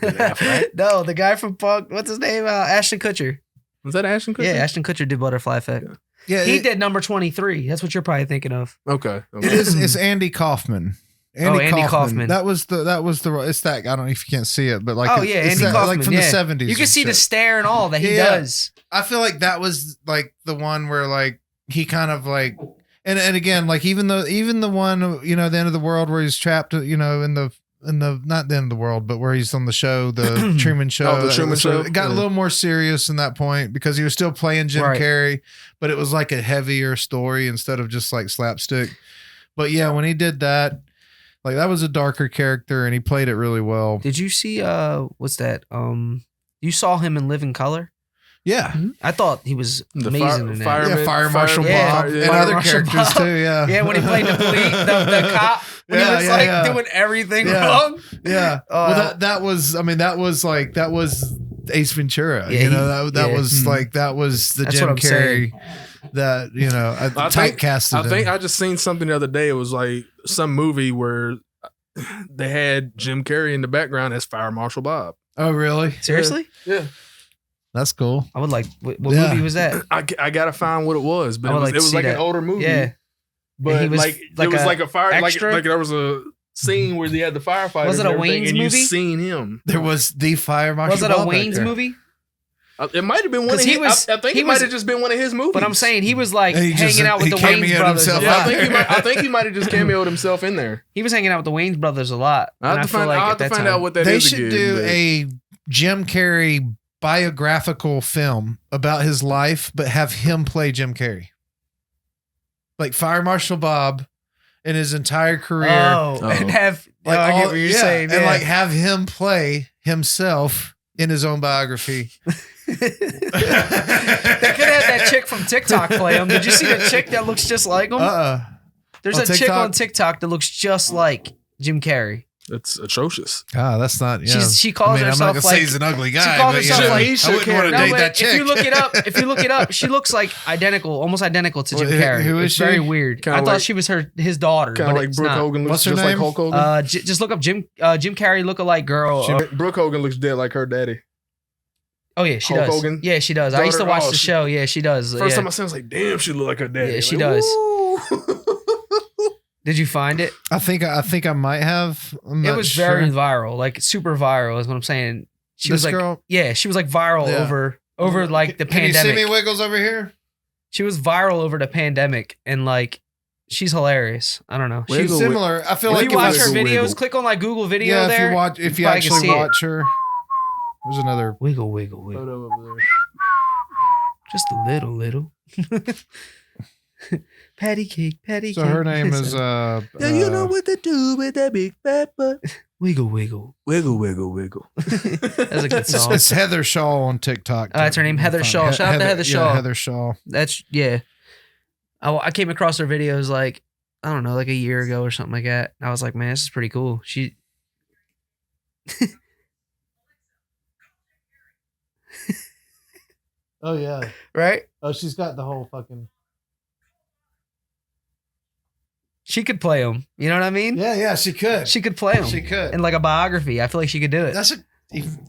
Ben Affleck? No, the guy from Punk. What's his name? Ashton Kutcher. Was that Ashton Kutcher? Yeah, Ashton Kutcher did Butterfly Effect. Yeah, He did number 23. That's what you're probably thinking of. Okay. It is. It's Andy Kaufman. Andy Kaufman. That was the. It's that. I don't know if you can't see it, but like. Oh, it's yeah, Andy that, Kaufman. like from yeah. the 70s. You can and see the shit. stare and all that he Yeah. does. I feel like that was like the one where like he kind of like, and again like even the one the end of the world where he's trapped in the not the end of the world but where he's on the show the Truman Show. Oh, the Truman Show? It got a Yeah. little more serious in that point because he was still playing Jim Right. Carrey, but it was like a heavier story instead of just like slapstick. But yeah, when he did that, like that was a darker character and he played it really well. Did you see what's that? You saw him in Living Color? Yeah. I thought he was The amazing in that. fireman- Yeah, Fire Marshal Yeah. Bob yeah. and other Marshal characters Bob. too. Yeah, Yeah, when he played the police, the cop, when he was doing everything Yeah. wrong. Yeah. Well, that was Ace Ventura. Yeah, that yeah. was like that was the That's Jim what I'm Carrey that I think typecasted. I think him. I just seen something the other day. It was like some movie where they had Jim Carrey in the background as Fire Marshal Bob. Oh, really? Seriously? Yeah. That's cool. I would like. What Yeah. movie was that? I gotta find what it was, but I it would was, like it was to see like an that. older movie. Yeah. But he was like like it was a like a fire extra? like there was a scene where they had the firefighters. Was it and a everything, Wayne's and movie? You seen him. There was the fire marshal. Was it a Wayne's movie? It might have been one of 'Cause his. he was- I think he it might was- have just been one of his movies. But I'm saying he was like He hanging just- out with he the Wayne's cameoed brothers a himself lot. out. I think he might have just cameoed himself in there. He was hanging out with the Wayne's brothers a lot. I'll and have to I feel find, like I'll at have to that find time- out what that They is should again, do but- a Jim Carrey biographical film about his life, but have him play Jim Carrey. Like Fire Marshal Bob in his entire career. And have Like I get all- what you're yeah, saying. and yeah. like have him play himself in his own biography. They could have that chick from TikTok play him. Did you see the chick that looks just like him? There's On a chick TikTok? on TikTok that looks just like Jim Carrey. It's atrocious. That's not. Yeah. She calls I'm herself not gonna like say he's an ugly guy. calls but, herself you know, like- I wouldn't want to No, date but that chick. if you look it up, she looks like almost identical to Jim Well, Carrey. who is It's she? very weird. Kinda I thought like- she was his daughter, Kind but of like it's Brooke not. Hogan looks What's her just name? like Hulk Hogan. Just look up Jim Carrey lookalike girl. Brooke Hogan looks dead like her daddy. Oh yeah, she Hulk does. Hogan? Yeah, she does. I used to Daughter? watch Oh, the she- show. Yeah, she does. First yeah. time I saw it, I was like, damn, she look like her daddy. Yeah, she Like, does. woo. Did you find it? I think I might have. I'm It not was sure. very viral, like super viral is what I'm saying. She was This like, girl? yeah, she was like viral Yeah. over like the Can pandemic. you see me wiggles over here? She was viral over the pandemic, and like, she's hilarious. I don't know. Wiggle, She's similar. I feel If like you it watch was, her wiggle, videos, wiggle. click on like Google video yeah. there. If you probably can actually see it. watch her, there's another. Wiggle, wiggle, wiggle. Photo over there. Just a little. Patty cake, patty So cake. her name is. Yeah, you know what to do with that big fat butt. Wiggle, wiggle. Wiggle, wiggle, wiggle. That's a good song. It's Heather Shaw on TikTok. That's her name, Heather Shaw. Shout out to Heather Shaw. Yeah, Heather Shaw. That's yeah. I came across her videos like I don't know, like a year ago or something like that. I was like, man, this is pretty cool. She. Oh yeah. Right? Oh, she's got the whole fucking. She could play him. You know what I mean? Yeah, she could. She could play him. She could. In like a biography. I feel like she could do it. That's a.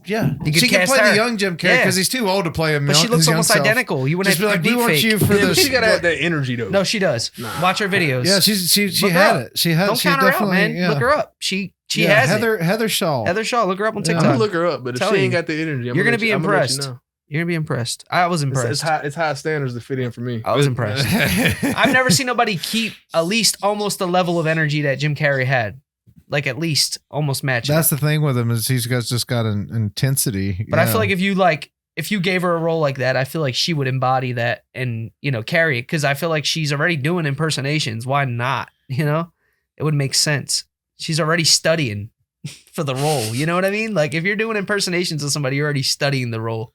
Yeah, You could she could cast play her. the young Jim Carrey Yeah. because he's too old to play him. But she looks his young almost self. identical. You wouldn't Just be have like, to we want deepfake. you for Yeah, but this. she gotta have that energy though. No, she does. Nah. Watch her videos. Yeah, she Look her had up. it. She had. Don't she count her out, definitely. man. Yeah. Look her up. She Yeah, has Heather Shaw. it. Heather Shaw. Look her up on Yeah. I'm TikTok. gonna look her up, but if Tell she you. ain't got the energy, You're gonna be I'm impressed. Let you know. You're gonna be impressed. I was impressed. It's high standards to fit in for me. I was impressed. I've never seen nobody keep at least almost the level of energy that Jim Carrey had. Like at least almost match. That's the thing with him is he's just got an intensity. But I feel like if you gave her a role like that, I feel like she would embody that and carry it because I feel like she's already doing impersonations. Why not? It would make sense. She's already studying for the role. You know what I mean? Like if you're doing impersonations of somebody, you're already studying the role.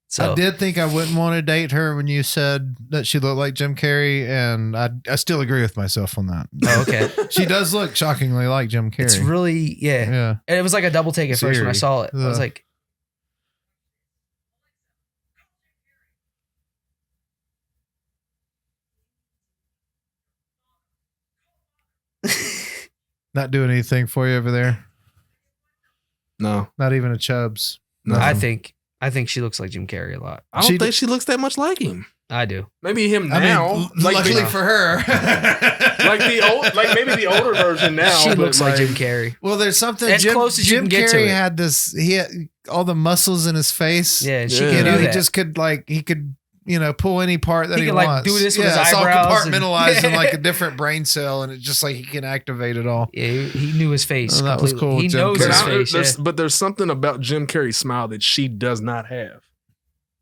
So I did think I wouldn't want to date her when you said that she looked like Jim Carrey, and I still agree with myself on that. Oh, okay. She does look shockingly like Jim Carrey. It's really yeah. And it was like a double take at first when I Siri. saw it. I was like, Not doing anything for you over there. No, Not even a Chubbs. no. I think she looks like Jim Carrey a lot. I don't She- think she looks that much like him. I do. Maybe him I now. mean, like luckily the, for her. maybe the older version now. She but looks like Jim Carrey. Well, there's something. As close as you Jim can get to Carrey it. had this. He had all the muscles in his face. Yeah, and she Yeah. can You do know, he that. just could he could pull any part that He he, could, like, wants. do this with his it's all eyebrows and- compartmentalized in like a different brain cell, and it's just like he can activate it all. Yeah, he knew his face. Oh, that was completely. cool, He Jim knows Carrey. his But face. but there's something about Jim Carrey's smile that she does not have.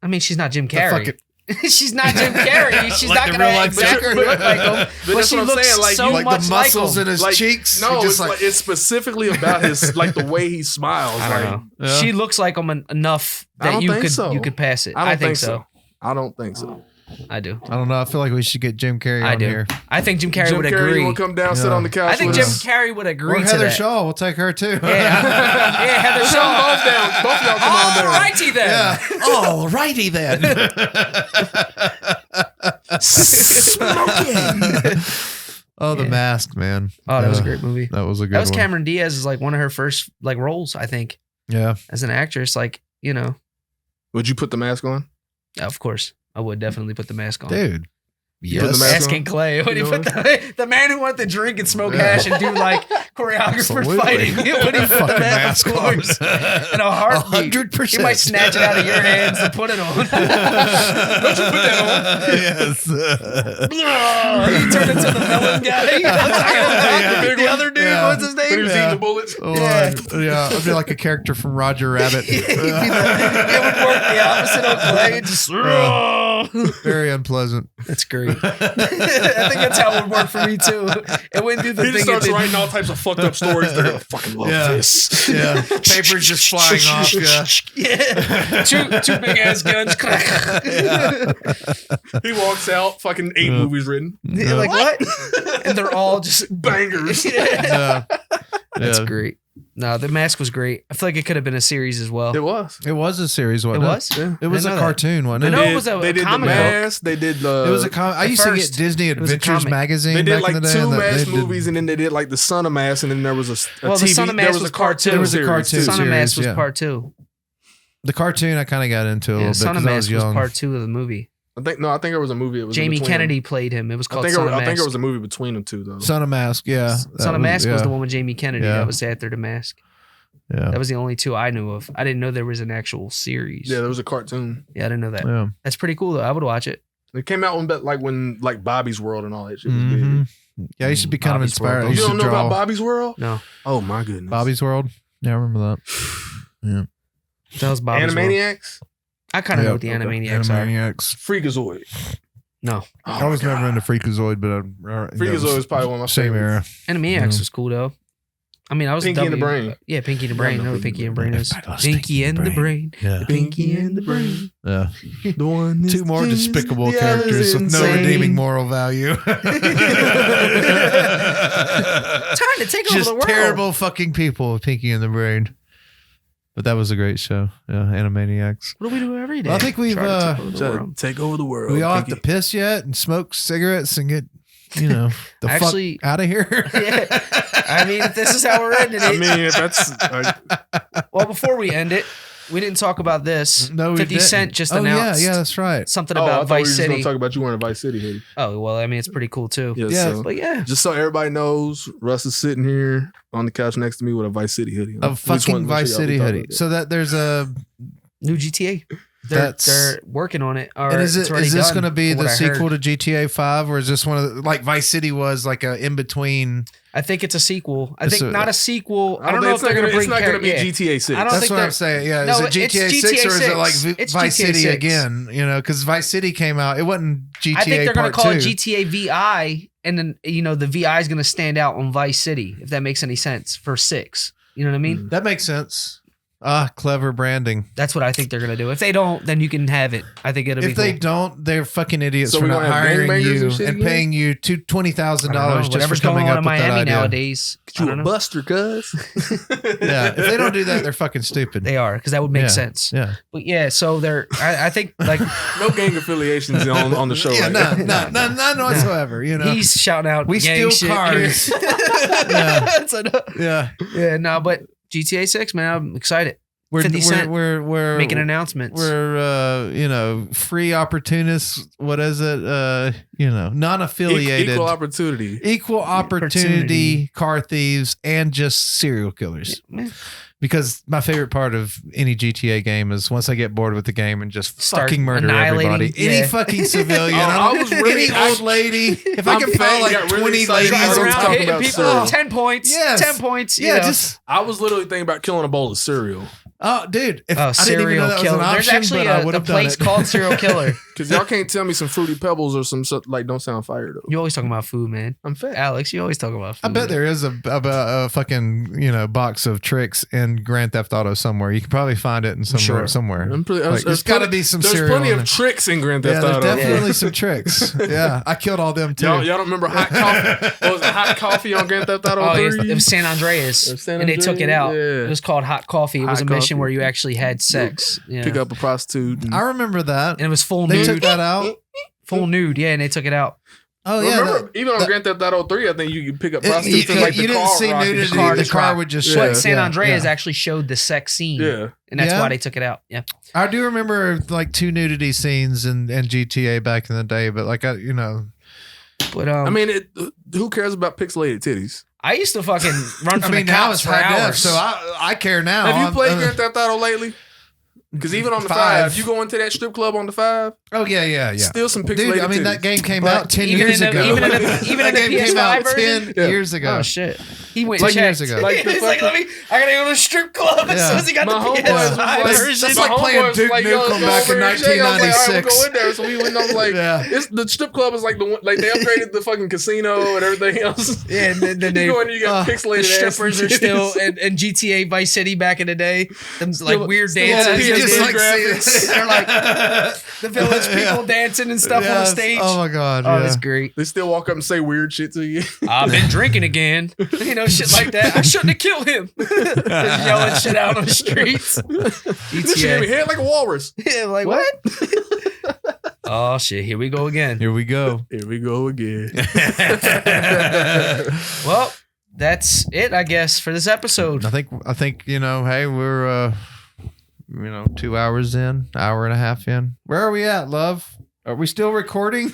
I mean, she's not Jim The fuck Carrey. it- She's not Jim Carrey. She's Like not the gonna real life exactly Jim look like him. But But that's she what I'm looks saying, like, so you- Like much the muscles like him. in his Like, cheeks. No, He it's, just it's specifically about his like the way he smiles. I like, don't know. Yeah. She looks like him enough I that don't you think could so. you could pass it. I don't think so. I don't think so. I do. I don't know. I feel like we should get Jim Carrey I on do. here. I think Jim Carrey Jim would Carrey agree. will come down, sit Yeah. on the couch. I think with Jim us. Carrey would agree Or to Heather that. Shaw. We'll take her too. Yeah, yeah, Heather Put them Shaw. both down. Both of y'all come on down. Alrighty then. Yeah. All righty then. Oh, The Yeah. Mask, man. Oh, that was a Yeah. great movie. That was a good That was one. Cameron Diaz's like one of her first like roles, I think, Yeah. as an actress. Like Would you put the mask on? Of course, I would definitely put the mask on. Dude. You put the Yes. mask Asking Clay when he You put the man who wanted to drink and smoke Yeah. hash and do like choreographer Absolutely. fighting. When he put the Fucking mask, mask of on. course, in a heartbeat. 100%. He might snatch it out of your hands to put it on. Don't you put that on? Yes. He turned into the villain guy. The other dude, Yeah. what's his When he name? was Yeah. eating the bullets. Oh, Yeah. yeah, I'd be like a character from Roger Rabbit. It would work the opposite of Clay. Just, Very unpleasant. that's great. I think that's how it would work for me too. It wouldn't do the He thing. just starts it did. writing all types of fucked up stories. They're gonna fucking love Yeah. this. Yeah, papers just flying off. Yeah. Yeah. Two big ass guns. He walks out, fucking 8 movies written. You're like, what? And they're all just Bangers. Yeah. That's Yeah. great. No, the mask was great. I feel like it could have been a series as well. It was. It was a series, It wasn't it? was? Yeah. It was I a didn't know that. cartoon, wasn't I it? know it was a They did the comic book. mask. They did the. It was a comic. I At used to first, get Disney it was a Adventures comic. magazine. They did back like in the day, 2 and mask they did- movies, and then they did like the Son of Mask, and then there was a Well, the TV. Son of there Mask was was a part cartoon. 2. There was a series, cartoon too. Son of Mask series, was yeah. part 2. The cartoon I kind of got into a little Yeah, bit Son of because I was Mask was young. part 2 of the movie. I think there was a movie. It was in Jamie between Kennedy them. played him. It was I called think Son of Mask. it was a movie between them two though. Son of Mask, yeah. Son of Mask was yeah. the one with Jamie Kennedy. Yeah. That was after the mask. Yeah. That was the only 2 I knew of. I didn't know there was an actual series. Yeah, there was a cartoon. Yeah, I didn't know that. Yeah. That's pretty cool though. I would watch it. It came out when Bobby's World and all that shit was Mhm. big. Yeah, you should be kind of Bobby's inspired. World. I You used don't to know draw about Bobby's World? No, Oh my goodness. Bobby's World. Yeah, I remember that. that was Bobby's World. Animaniacs? I kind of know Yeah, what the okay. Animaniacs are. Animaniacs. Freakazoid. No, Oh I was my never God. into Freakazoid, but Freakazoid was probably one of my same favorites. era. Animaniacs Yeah. was cool though. I mean, I was Pinky and the Brain. Yeah, Pinky and the Brain. I know what Pinky and the Brain is. Everybody loves Pinky and the Brain. Yeah. Pinky and the Brain. Yeah. The one is 2 more just despicable the characters with other's no insane. redeeming moral value. Trying to take over Just the world. terrible fucking people with Pinky and the Brain. But that was a great show. Yeah, Animaniacs. What do we do every day? Well, I think we've, Try to take over the Try to world. take over the world. We all have to Pinky. piss yet and smoke cigarettes and get, the Actually- fuck out of here. Yeah. I mean, if this is how we're ending it. I mean, if that's Well, before we end it, we didn't talk about this. No, we 50 didn't. Cent just Oh, announced yeah, that's right. something I about thought we were Vice just gonna City. talk about you wearing a Vice City hoodie. Oh, well, I mean, it's pretty cool too. Yeah, Yeah. so, But yeah, just so everybody knows, Russ is sitting here on the couch next to me with a Vice City hoodie. on. A We just wanted fucking to make Vice sure y'all City thought hoodie. about that. So that there's a. new GTA. That's- They're working on it. Or And is it's it already is this done, going to be from the what I sequel heard. to GTA 5, or is this one of the, like Vice City was like a in between? I think it's a sequel. I It's think a- not a sequel. I don't know if it's they're not going to bring. It's not going to be yeah. GTA 6. I don't That's think what they're- I'm saying. Yeah, No, is it it's GTA 6 or is it like 6. It's Vice GTA City 6. again? Because Vice City came out, it wasn't GTA. I think they're going to Part call 2. it GTA VI, and then the VI is going to stand out on Vice City. If that makes any sense for 6, you know what I mean? That makes sense. Clever branding. That's what I think they're going to do. If they don't, then you can have it. I think it'll be If they cool. don't, they're fucking idiots So for we not gonna have hiring gangbangers you and shit and again? paying you $20,000 I don't know. just for Whatever's coming going on up in with that Miami idea. nowadays. I You don't a know. buster, cuz. Yeah, if they don't do that, they're fucking stupid. They are, because that would make Yeah. sense. Yeah. But yeah, so they're. I think like No gang affiliations on the show Yeah, right now. none whatsoever. he's shouting out. We gang steal shit cars. here. Yeah. So, no. Yeah, Yeah, no, but GTA 6, man, I'm excited. 50 Cent we're making announcements. We're free opportunists. What is it? Non-affiliated, Equal opportunity. equal opportunity car thieves and just serial killers. Yeah. Because my favorite part of any GTA game is once I get bored with the game and just Start fucking murder annihilating, everybody. yeah. Any fucking civilian. I was really- any old lady. If I I'm can fat, find like got really 20 excited. ladies Driving Driving on around top. talking hitting about people. cereal. 10 points. Yes. 10 points. Yeah, you know. just I was literally thinking about killing a bowl of cereal. oh, dude. If, Oh, I didn't even know serial that was killer. an There's option, actually but I a would the have done place it. called Serial Killer. Because y'all can't tell me some Fruity Pebbles or some stuff like don't sound fire though. You always talking about food, man. I'm fat. Alex, you always talk about food. I bet there is a fucking box of tricks in Grand Theft Auto somewhere. You could probably find it in Sure. somewhere. I'm pretty, Like, there's got to be some There's cereal plenty in of there. tricks in Grand Yeah, Theft there's Auto. definitely some tricks. Yeah, I killed all them too. Y'all don't remember hot coffee? What was it? Hot coffee on Grand Theft Auto Oh, 3? it was San Andreas, Or San and they took it Andreas, out. yeah. It was called Hot Coffee. It was Hot a mission coffee. where you actually had sex. Yeah. Pick up a prostitute. And I remember that. And it was full They nude. took that out. Full nude, yeah, and they took it out. Oh yeah, Remember, even on Grand Theft Auto 3, I think you could pick up prostitutes you, in like you the didn't car. see rocket nudity. ship. The car would just But show. San Andreas yeah. actually showed the sex scene. Yeah. And that's Yeah? why they took it out. Yeah. I do remember like 2 nudity scenes in GTA back in the day, but like But I mean, who cares about pixelated titties? I used to fucking run from the now cops it's for high def, hours. so I care now. Have you played Grand Theft Auto lately? Because even on the 5, you go into that strip club on the 5. Oh yeah. Still some pixelated Dude, I mean titties. that game came But out 10 even years in the- ago. even in the that game came PS5 out version? 10 years ago. Oh shit! He went 10 and years checked. ago. Like, He's like, I gotta go to the strip club as Yeah. soon as he got My the homeboys PS5 was like, version. That's like playing Duke Nukem back in 1996. Go in there. So we went on like, it's, the strip club is like the one, like they upgraded the fucking casino and everything else. Yeah, and then You go in there, you got pixelated the ass strippers are titties. still and GTA Vice City back in the day. Them like weird still dances. on you just like graphics. They're like the village people dancing and stuff on the stage. Oh my god. Oh, yeah. that's great. They still walk up and say weird shit to you. I've been drinking again. You know, shit like that. I shouldn't have killed him. Just yelling shit out on the streets. This shit hit me head like a walrus. Yeah, like what? Oh shit, here we go again. Here we go. Here we go again. Well, that's it, I guess, for this episode. I think hey, we're 2 hours in, hour and a half in. Where are we at, love? Are we still recording?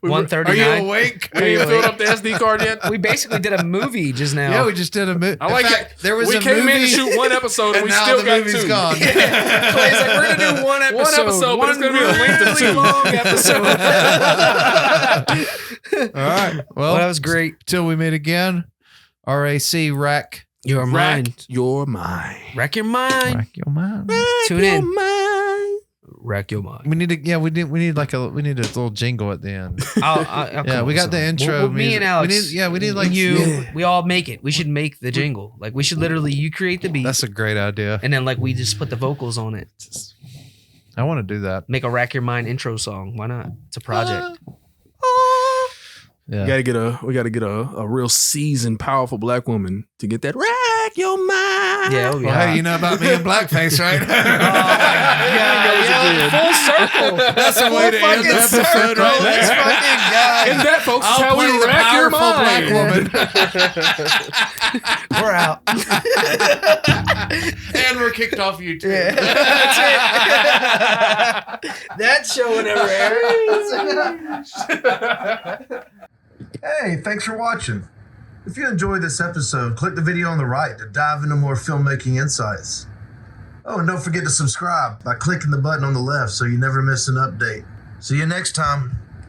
1:39. Are you awake? We ain't filled up the SD card yet. We basically did a movie just now. Yeah, we just did a movie. I like it. There was we a came movie in to shoot one episode and and we now still the got movie's 2. gone. Clay's like, we're gonna do one episode, but it's gonna be a length of 2. really long episode. All right. Well, that was great. Till we meet again. RAC rack. Your mind. Rack your mind. Wreck your mind. Rack your mind. Tune in. Wreck your mind. We need a little jingle at the end. I'll Yeah, come we up got with the something. intro Well, me music. and Alex. We need like you. We all make it. We should make the jingle. Like we should literally you create the beat, That's a great idea. and then like we just put the vocals on it. I want to do that. Make a Rack Your Mind intro song. Why not? It's a project. Yeah. We gotta get a real seasoned, powerful black woman to get that rack your mind. Yeah, it would be Well, hot. hey, you know about me and blackface, right? Full circle. That's the way to end the episode right This there. fucking guy. And that, folks, is I'll how play we the rack your powerful black mind. woman. We're out. And we're kicked off YouTube. Yeah. That's it. That show would never air. Hey, thanks for watching. If you enjoyed this episode, click the video on the right to dive into more filmmaking insights. Oh, and don't forget to subscribe by clicking the button on the left so you never miss an update. See you next time.